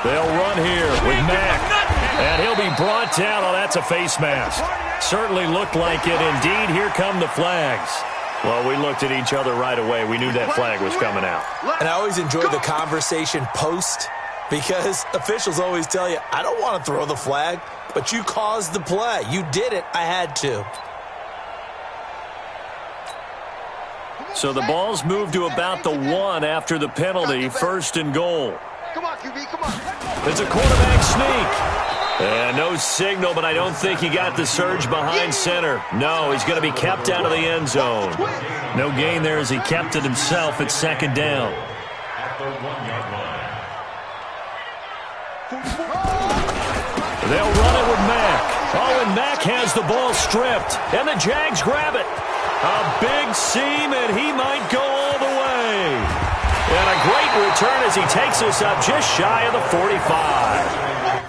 They'll run here with Mack. And he'll be brought down. Oh, that's a face mask. Certainly looked like it. Indeed, here come the flags. Well, we looked at each other right away. We knew that flag was coming out. And I always enjoy the conversation post because officials always tell you, I don't want to throw the flag, but you caused the play. You did it. I had to. So the ball's moved to about the 1 after the penalty. 1st and goal. Come on, QB, come on. It's a quarterback sneak. And no signal, but I don't think he got the surge behind center. No, he's going to be kept out of the end zone. No gain there as he kept it himself at 2nd down. They'll run it with Mack. Oh, and Mack has the ball stripped. And the Jags grab it. A big seam, and he might go all the way. And a great return as he takes us up just shy of the 45.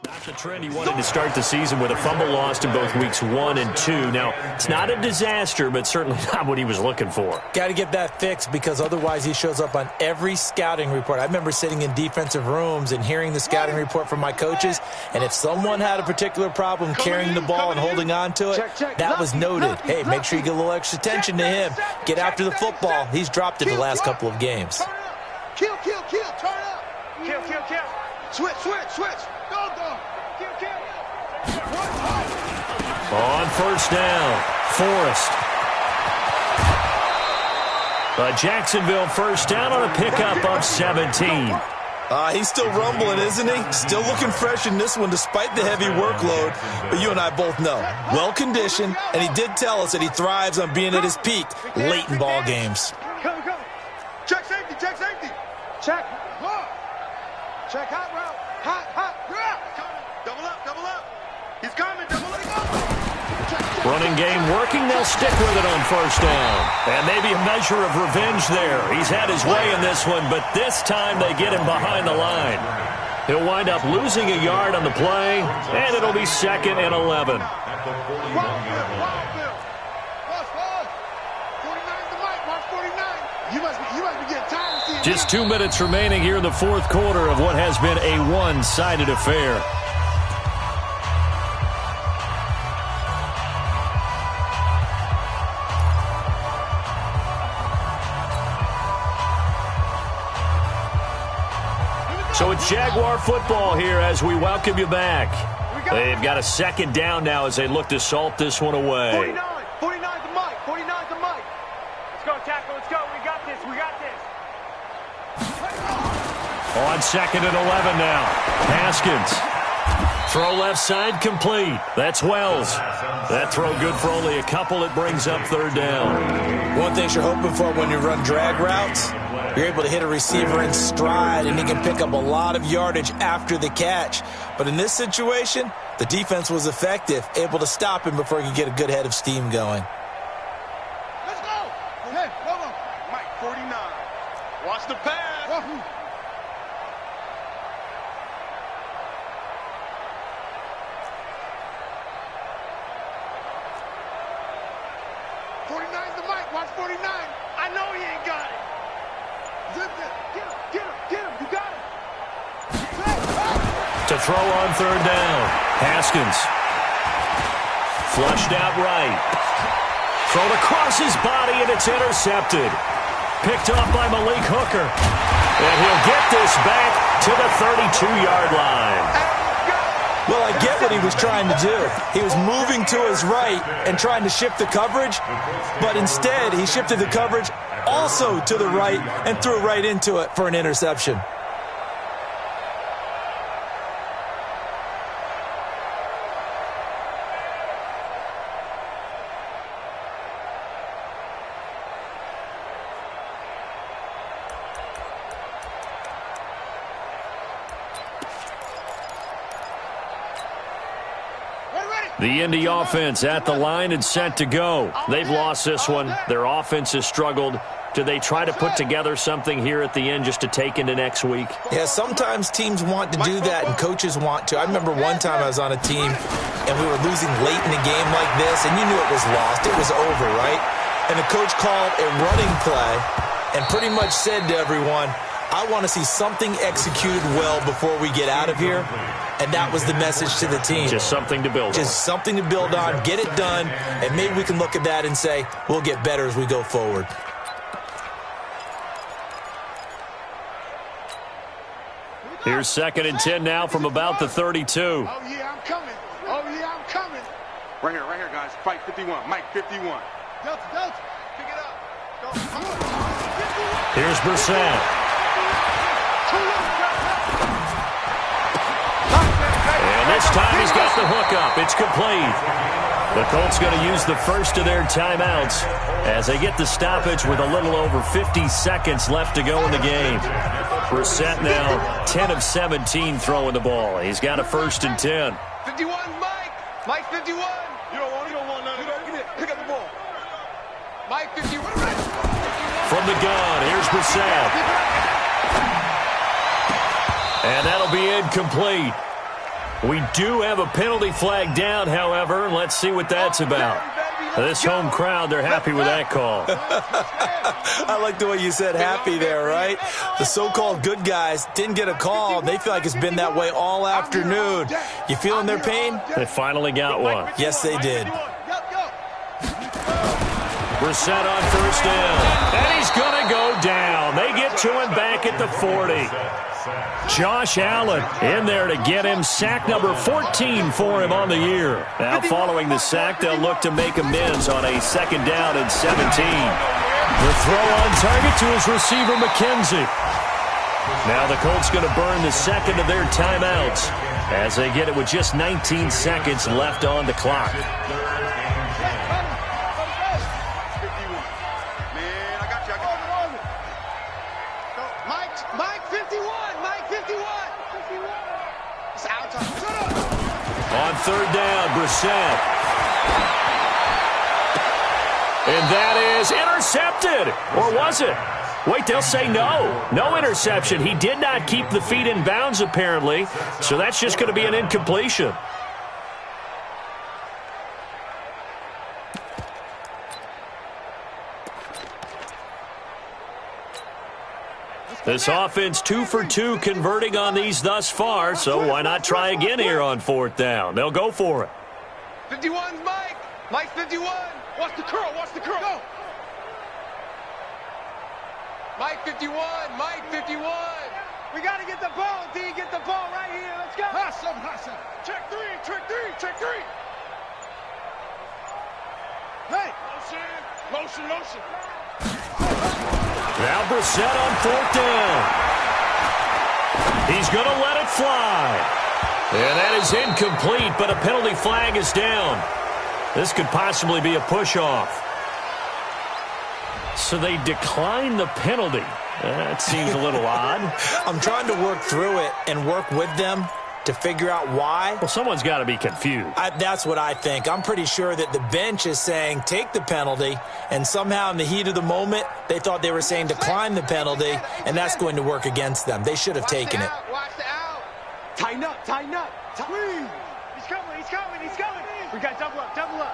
Not the trend he wanted to start the season with a fumble lost in both weeks 1 and 2. Now, it's not a disaster, but certainly not what he was looking for. Got to get that fixed because otherwise he shows up on every scouting report. I remember sitting in defensive rooms and hearing the scouting report from my coaches, and if someone had a particular problem carrying the ball and holding on to it, that was noted. Hey, make sure you get a little extra attention to him. Get after the football. He's dropped it the last couple of games. Kill. Turn up. Kill. Switch. Go. Kill. On 1st down, Forrest. Jacksonville 1st down on a pickup of 17. He's still rumbling, isn't he? Still looking fresh in this one despite the heavy workload. But you and I both know, well-conditioned, and he did tell us that he thrives on being at his peak late in ball games. Go. Check safety. Check hot route. Hot. Double up. He's coming. Double up. Running game working. They'll stick with it on 1st down. And maybe a measure of revenge there. He's had his way in this one, but this time they get him behind the line. He'll wind up losing a yard on the play, and it'll be 2nd and 11. Just 2 minutes remaining here in the 4th quarter of what has been a one-sided affair. So it's Jaguar football here as we welcome you back. They've got a 2nd down now as they look to salt this one away. 49 to Mike. Let's go, tackle. Let's go. We got this. On 2nd and 11 now. Haskins. Throw left side complete. That's Wells. That throw good for only a couple. It brings up 3rd down. One thing you're hoping for when you run drag routes, you're able to hit a receiver in stride, and he can pick up a lot of yardage after the catch. But in this situation, the defense was effective, able to stop him before he could get a good head of steam going. Let's go. Watch the pass. 49's the mic. Watch 49. I know he ain't got it. Zip it. Get him. You got it. To throw on third down. Haskins. Flushed out right. Thrown across his body, and it's intercepted. Picked off by Malik Hooker. And he'll get this back to the 32-yard line. Well, I get what he was trying to do. He was moving to his right and trying to shift the coverage, but instead he shifted the coverage also to the right and threw right into it for an interception. The Indy offense at the line and set to go. They've lost this one. Their offense has struggled. Do they try to put together something here at the end just to take into next week? Yeah, sometimes teams want to do that and coaches want to. I remember one time I was on a team and we were losing late in a game like this, and you knew it was lost. It was over, right? And the coach called a running play and pretty much said to everyone, I want to see something executed well before we get out of here. And that was the message to the team. Just something to build on. Just something to build on, get it done, and maybe we can look at that and say, we'll get better as we go forward. Here's 2nd and 10 now from about the 32. Oh, yeah, I'm coming. Right here, guys. Fight 51. Mike 51. Delta. Pick it up. Go. Here's Brissett. And this time he's got the hook up. It's complete. The Colts going to use the first of their timeouts as they get the stoppage with a little over 50 seconds left to go in the game. Brissett now 10 of 17 throwing the ball. He's got a 1st and 10. 51, Mike. Mike 51. You don't want none of that. Pick up the ball. Mike 51. From the gun, here's Brissett. And that'll be incomplete. We do have a penalty flag down, however. Let's see what that's about. This home crowd, they're happy with that call. I like the way you said happy there, right? The so-called good guys didn't get a call. They feel like it's been that way all afternoon. You feeling their pain? They finally got one. Yes, they did. Brissett on 1st down. And he's going to go down. They get to him back at the 40. Josh Allen in there to get him. Sack number 14 for him on the year. Now following the sack, they'll look to make amends on a 2nd down and 17. The throw on target to his receiver, McKenzie. Now the Colts going to burn the 2nd of their timeouts as they get it with just 19 seconds left on the clock. On 3rd down, Brissett. And that is intercepted. Or was it? Wait, they'll say no. No interception. He did not keep the feet in bounds, apparently. So that's just going to be an incompletion. This offense 2 for 2 converting on these thus far, so why not try again here on 4th down? They'll go for it. 51's Mike. Mike 51. Watch the curl. Go. Mike 51. Mike 51. We got to get the ball, D. Get the ball right here. Let's go. Awesome. Check three. Hey. Motion. Now Brissett on 4th down. He's going to let it fly. And that is incomplete, but a penalty flag is down. This could possibly be a push-off. So they decline the penalty. That seems a little odd. I'm trying to work through it and work with them. to figure out why. Well, someone's got to be confused. That's what I think. I'm pretty sure that the bench is saying take the penalty, and somehow in the heat of the moment, they thought they were saying decline the penalty, and that's going to work against them. They should have taken it. Watch the out. Tighten up, tighten up. Squeeze. He's coming, he's coming, he's coming. We got double up, double up.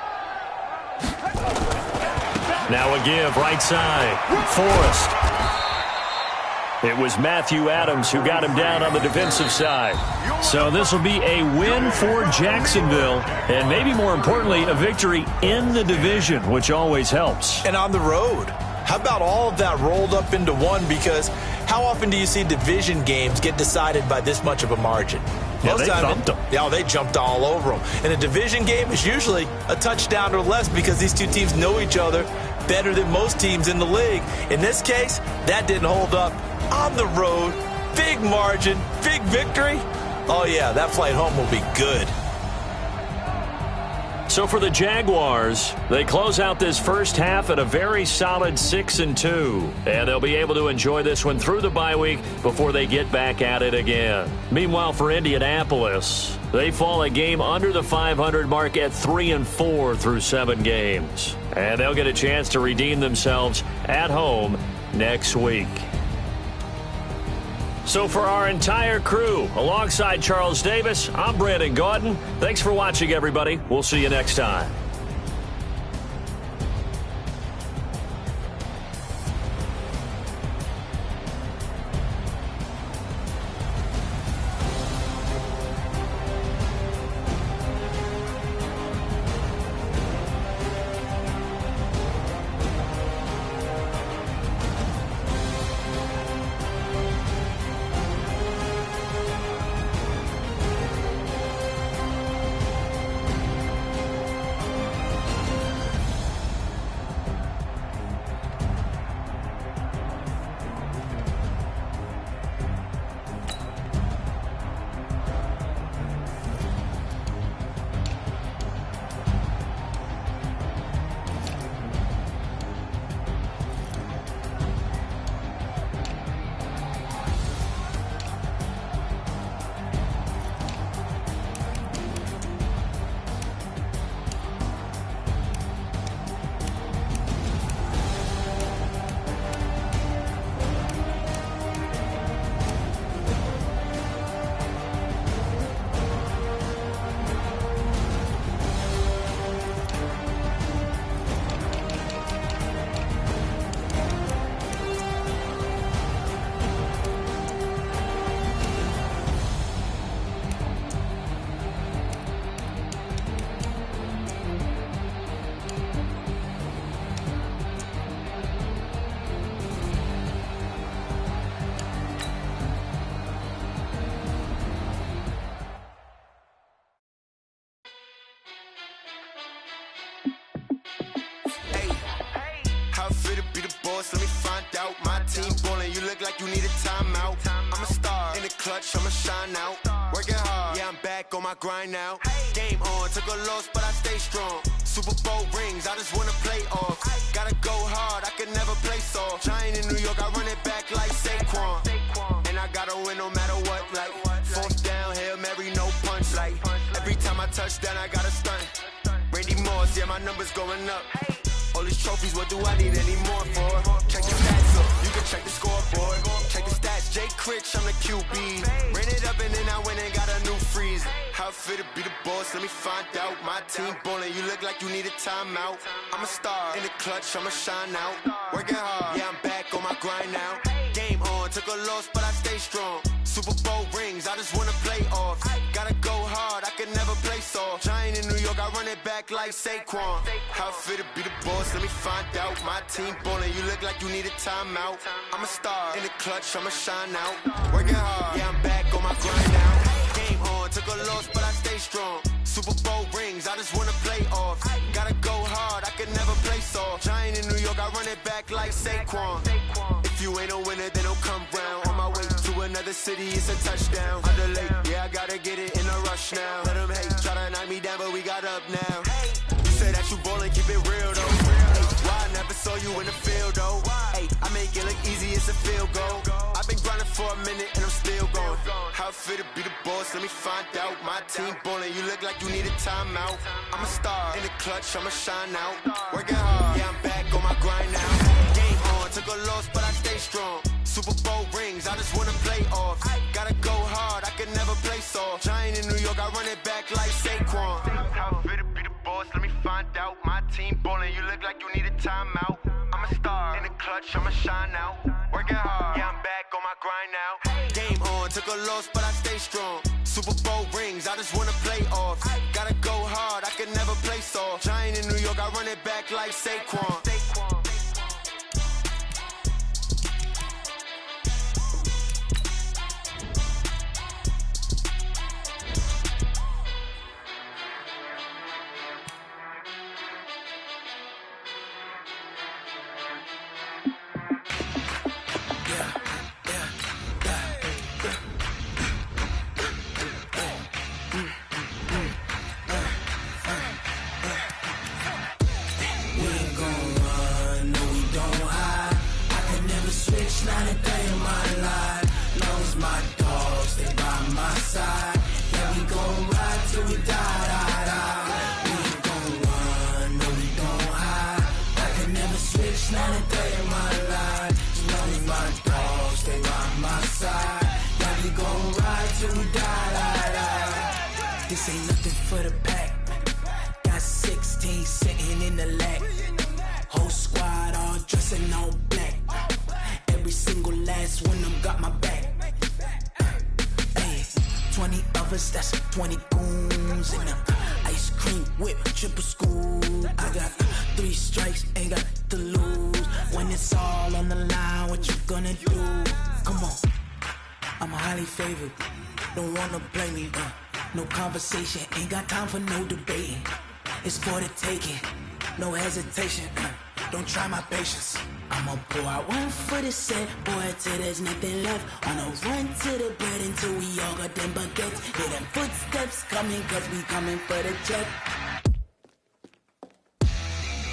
Now a give, right side. Forrest. It was Matthew Adams who got him down on the defensive side. So this will be a win for Jacksonville, and maybe more importantly, a victory in the division, which always helps. And on the road. How about all of that rolled up into one? Because how often do you see division games get decided by this much of a margin? Yeah, they thumped them. Yeah, they jumped all over them. And a division game is usually a touchdown or less because these two teams know each other better than most teams in the league. In this case, that didn't hold up. On the road, big margin, big victory. Oh, yeah, that flight home will be good. So for the Jaguars, they close out this first half at a very solid 6-2. And they'll be able to enjoy this one through the bye week before they get back at it again. Meanwhile, for Indianapolis, they fall a game under the 500 mark at 3-4 through 7 games. And they'll get a chance to redeem themselves at home next week. So for our entire crew, alongside Charles Davis, I'm Brandon Gaudin. Thanks for watching, everybody. We'll see you next time. Let me find out. My team ballin', you look like you need a timeout. I'm a star in the clutch, I'ma shine out. Working hard, yeah, I'm back on my grind now. Game on, took a loss, but I stay strong. Super Bowl rings, I just wanna play off. Gotta go hard, I can never play soft. Giant in New York, I run it back like Saquon. And I gotta win no matter what, like fourth down, Hail Mary, no punch. Like every time I touch down, I gotta stunt. Randy Moss, yeah, my numbers going up. All these trophies, what do I need any more for? Check the stats up, you can check the scoreboard. Check the stats, Jay Critch, I'm the QB. Ran it up and then I went and got a new freeze. How it feel to be the boss, let me find out. My team ballin', you look like you need a timeout. I'm a star in the clutch, I'ma shine out. Working hard, yeah, I'm back on my grind now. Game on, took a loss, but I stay strong. Super Bowl rings, I just wanna play off. Gotta go hard, I can never play soft. Giant in New York, I run it back like Saquon. How it feel to be the boss, let me find out. My team ballin', you look like you need a timeout. I'm a star in the clutch, I'ma shine out. Working hard, yeah, I'm back on my grind now. Game on, took a loss, but I stay strong. Super Bowl rings, I just wanna play off. Gotta go hard, I can never play soft. Giant in New York, I run it back like Saquon. If you ain't a winner, then don't come round. On my way to another city, it's a touchdown. Under late, yeah, I gotta get it in a rush now. Let them hate, try to knock me down, but we got up now. You say that you ballin', keep it real though. Why I never saw you in the field though? Hey, I make it look easy, it's a field goal. I've been grinding for for a minute and I'm still going. How it feel to be the boss, let me find out. My team ballin', you look like you need a timeout. I'm a star in the clutch, I'ma shine out. Working hard, yeah, I'm back on my grind now. Game on, took a loss, but I stay strong. Super Bowl rings, I just wanna play off. Gotta go hard, I can never play soft. Giant in New York, I run it back like Saquon. How it feel to be the boss, let me find out. My team ballin', you look like you need a timeout. I'm a star in the clutch, I'ma shine out. Working hard, yeah, I'm back on my grind now. Game on, took a loss, but I stay strong. Super Bowl rings, I just wanna play off. Gotta go hard, I can never play soft. Giant in New York, I run it back like Saquon. Not a day in my life. Long as my dogs stay by my side. Yeah, we gon' ride till we die, die, die. We ain't gon' run, no, we don't hide. I can never switch, not a day in my life. As long as my dogs stay by my side. Yeah, we gon' ride till we die, die, die. This ain't nothing for the pack. Got 16 sitting in the lap. Whole squad all dressed in all black. Every single last one of them got my back. Hey, 20 of us, that's 20 goons in them. Ice cream whip, triple scoop. I got 3 strikes, ain't got to lose. When it's all on the line, what you gonna do? Come on, I'm highly favored. Don't wanna blame me, no conversation, ain't got time for no debating. It's for the taking, no hesitation. Don't try my patience. I'ma pour out one for the set, boy, till there's nothing left. On a run to the bread until we all got them baguettes. Hear them footsteps coming, cause we coming for the check.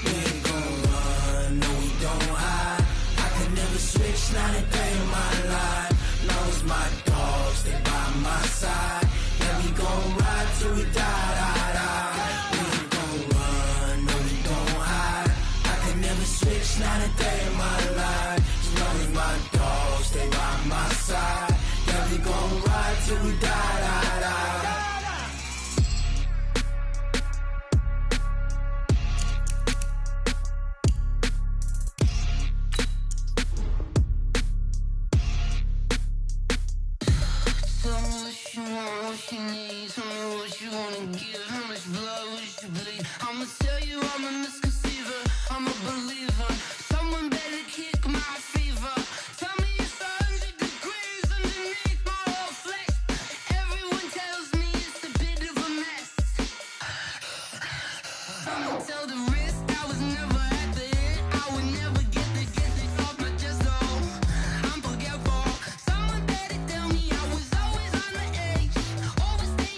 We ain't gon' run, no, we don't hide. I can never switch, not a day in my life. Long as my dogs stay by my side. Yeah, we gon' ride till we die, die, die. We ain't gon' run, no, we don't hide. I can never switch, not a day in my life. As long as my dogs stay by my side. Yeah, we gon' ride till we die, die, die. Tell me what you want, what you need. Tell me what you wanna give. How much blood would you bleed? I'ma tell you I'm a misconceiver. I'm a believer. Someone better kick my fever. Tell me it's 100 degrees underneath my whole flesh. Everyone tells me it's a bit of a mess. I'ma tell the risk I was never at the end. I would never get it off my chest. I'm forgetful. Someone better tell me I was always on the edge. Overstaying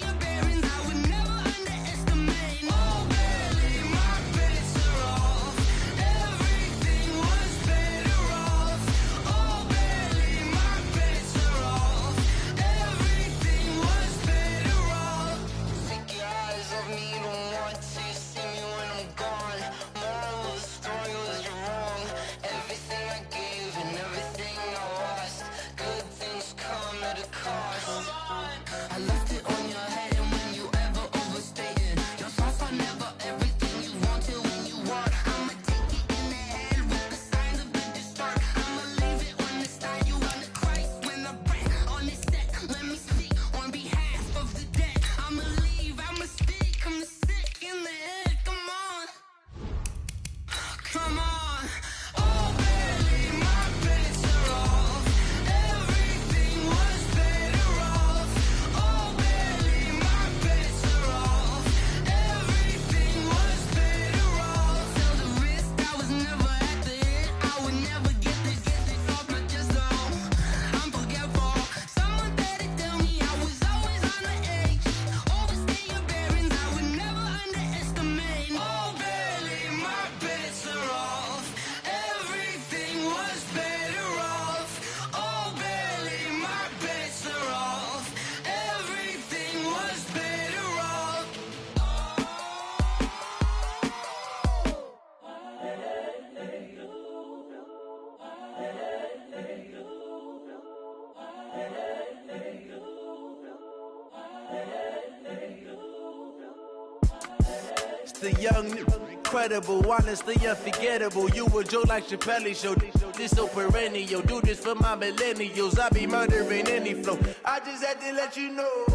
It's the young, incredible, honestly unforgettable. You a joke like Chappelle Show. This so perennial. Do this for my millennials. I be murdering any flow. I just had to let you know.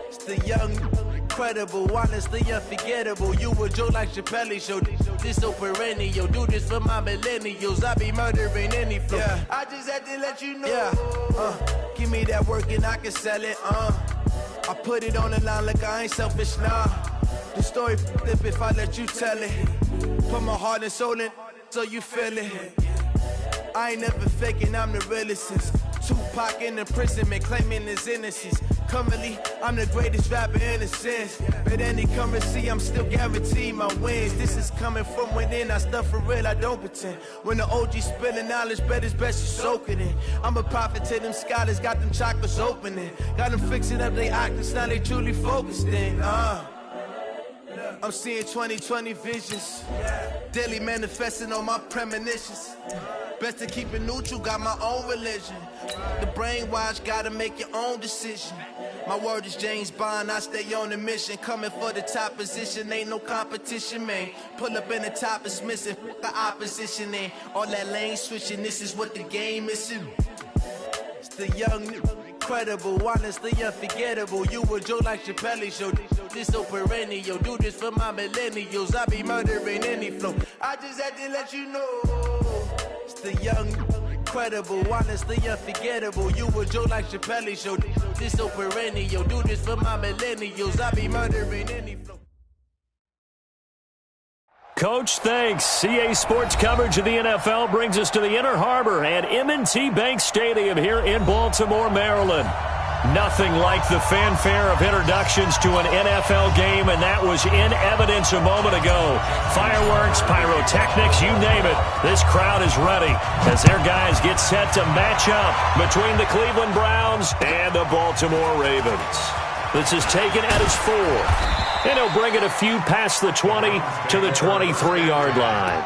It's the young, incredible, honestly unforgettable. You a joke like Chappelle Show. This so perennial. Do this for my millennials. I be murdering any flow. Yeah. I just had to let you know. Yeah. Give me that work and I can sell it. I put it on the line like I ain't selfish, nah. The story flip if I let you tell it. Put my heart and soul in so you feel it. I ain't never faking, I'm the realest since Tupac in imprisonment, claiming his innocence. Currently, I'm the greatest rapper in a sense. But any currency, I'm still guaranteed my wins. This is coming from within, I stuff for real, I don't pretend. When the OG spilling knowledge, bet it's best you soak it in. I'm a prophet to them scholars, got them chakras opening. Got them fixing up their octaves, now they truly focused in. I'm seeing 2020 visions, daily manifesting on my premonitions. Best to keep it neutral, got my own religion. The brainwash, gotta make your own decision. My word is James Bond, I stay on the mission. Coming for the top position, ain't no competition, man. Pull up in the top is missing, the opposition in. All that lane switching, this is what the game is. It's the young, incredible, honestly unforgettable. You a joke like Chappelle Show. This so perennial. Do this for my millennials. I be murdering any flow. I just had to let you know. It's the young, incredible, honestly unforgettable. You a joke like Chappelle Show. This so perennial. Do this for my millennials. I be murdering any flow. Coach, thanks. CA Sports coverage of the NFL brings us to the Inner Harbor and M&T Bank Stadium here in Baltimore, Maryland. Nothing like the fanfare of introductions to an NFL game, and that was in evidence a moment ago. Fireworks, pyrotechnics, you name it. This crowd is ready as their guys get set to match up between the Cleveland Browns and the Baltimore Ravens. This is taken at his 4. And he'll bring it a few past the 20 to the 23-yard line.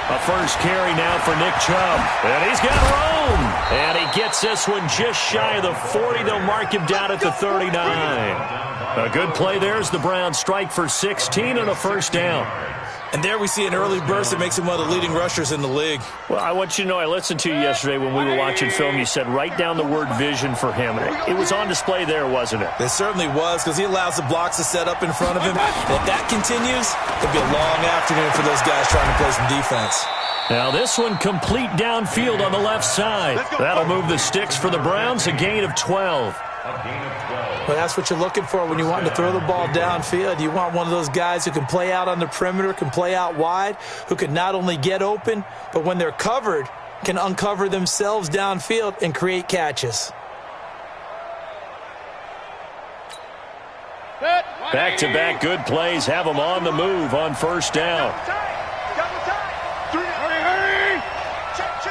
A first carry now for Nick Chubb. And he's got room. And he gets this one just shy of the 40. They'll mark him down at the 39. A good play there as the Browns strike for 16 and a first down. And there we see an early burst that makes him one of the leading rushers in the league. Well, I want you to know, I listened to you yesterday when we were watching film. You said write down the word vision for him. It was on display there, wasn't it? It certainly was, because he allows the blocks to set up in front of him. And if that continues, it'll be a long afternoon for those guys trying to play some defense. Now this one complete downfield on the left side. That'll move the sticks for the Browns, a gain of 12. Well, that's what you're looking for when you want to throw the ball downfield. You want one of those guys who can play out on the perimeter, can play out wide, who can not only get open, but when they're covered, can uncover themselves downfield and create catches. Back-to-back good plays have them on the move on first down. Hurry! Check.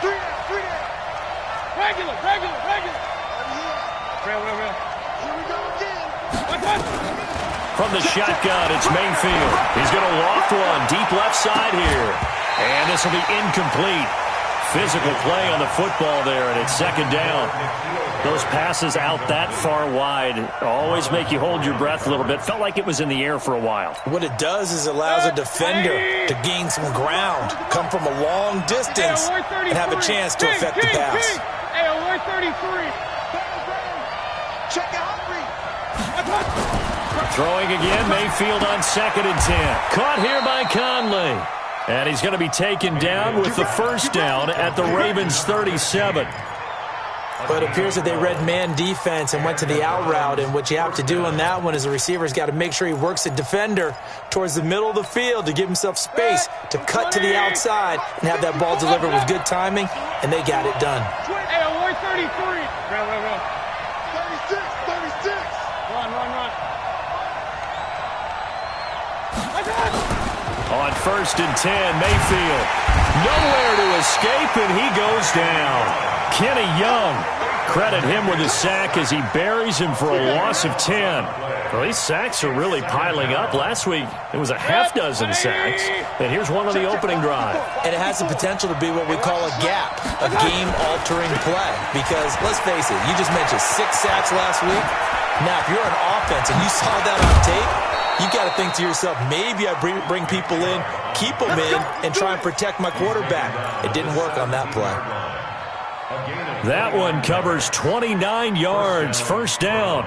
3 down. Regular. Real. Here we go again. From the shotgun, it's Mayfield. He's going to loft one deep left side here. And this will be incomplete. Physical play on the football there, and it's second down. Those passes out that far wide always make you hold your breath a little bit. Felt like it was in the air for a while. What it does is it allows a defender to gain some ground, come from a long distance, and have a chance to affect the pass. Hey, alert 33. Check it hungry. Throwing again, Mayfield on 2nd and 10. Caught here by Conley. And he's going to be taken down with the first down at the Ravens' 37. But it appears that they read man defense and went to the out route. And what you have to do on that one is the receiver's got to make sure he works the defender towards the middle of the field to give himself space to cut to the outside and have that ball delivered with good timing, and they got it done. Hey, alert 33. Run. 36. Run. On 1st and 10, Mayfield. Nowhere to escape, and he goes down. Kenny Young, credit him with his sack as he buries him for a loss of 10. Well, these sacks are really piling up. Last week, it was a half dozen sacks. And here's one on the opening drive. And it has the potential to be what we call a gap, a game-altering play. Because, let's face it, you just mentioned 6 sacks last week. Now, if you're on offense and you saw that on tape, you got to think to yourself, maybe I bring people in, keep them in, and try and protect my quarterback. It didn't work on that play. That one covers 29 yards. First down.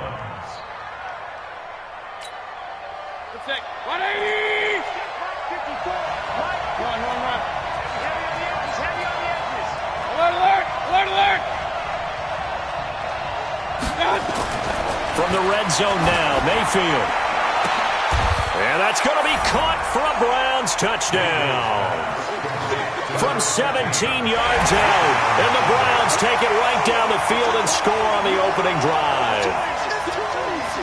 From the red zone now, Mayfield. And that's going to be caught for a Browns touchdown. From 17 yards out. And the Browns take it right down the field and score on the opening drive.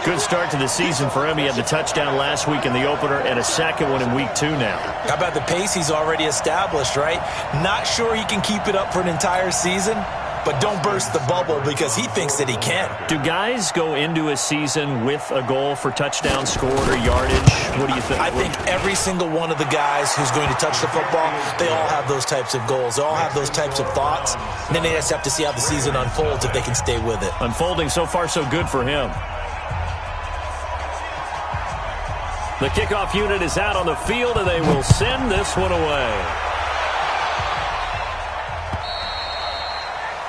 Good start to the season for him. He had the touchdown last week in the opener and a second one in week 2 now. How about the pace he's already established, right? Not sure he can keep it up for an entire season, but don't burst the bubble because he thinks that he can. Do guys go into a season with a goal for touchdown scored or yardage? What do you think? I think every single one of the guys who's going to touch the football, they all have those types of goals. They all have those types of thoughts. And then they just have to see how the season unfolds if they can stay with it. Unfolding so far so good for him. The kickoff unit is out on the field, and they will send this one away.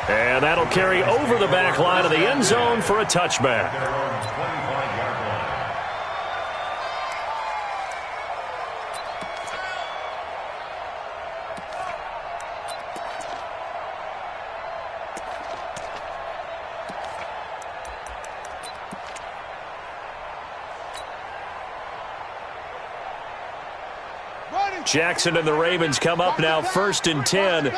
And that'll carry over the back line of the end zone for a touchback. Jackson and the Ravens come up now, 1st and 10.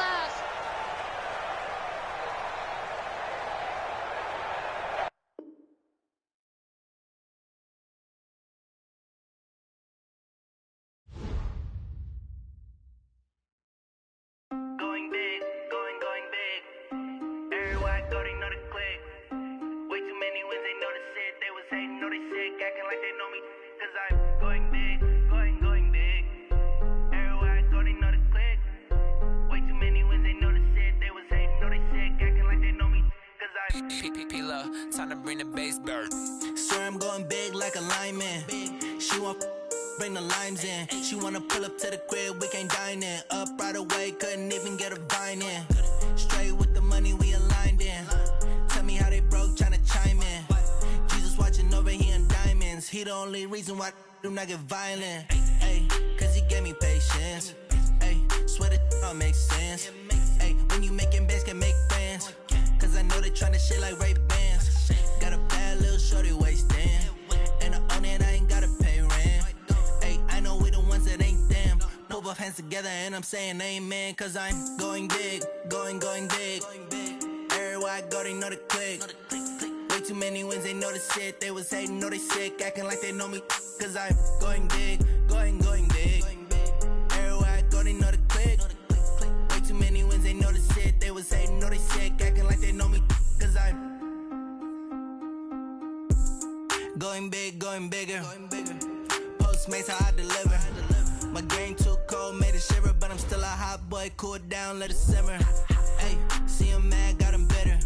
Time to bring the bass bird. Swear I'm going big like a lineman. She want bring the limes in. She wanna pull up to the crib, we can't dine in. Up right away, couldn't even get a vine in. Straight with the money we aligned in. Tell me how they broke, tryna chime in. Jesus watching over here in diamonds. He the only reason why I do not get violent. Ay, cause he gave me patience. Ay, swear that all makes sense. Ay, when you making bands can make friends. Cause I know they tryna shit like Ray-Bans. Got a bad little shorty wasting. And I own it, I ain't gotta pay rent. Ay, I know we the ones that ain't them. Put both hands together and I'm saying amen. Cause I'm going big, going big. Everywhere I go, they know the click. Way too many wins, they know the shit. They was hating, know they sick, acting like they know me. Cause I'm going big, going big. Everywhere I go, they know the click. Way too many wins, they know the shit. They was hating, know they sick, acting like they know me. Cause I'm going big, going bigger. Postmates how I deliver. My game too cold, made it shiver. But I'm still a hot boy, cool it down, let it simmer. Hey, see him mad, got him bitter.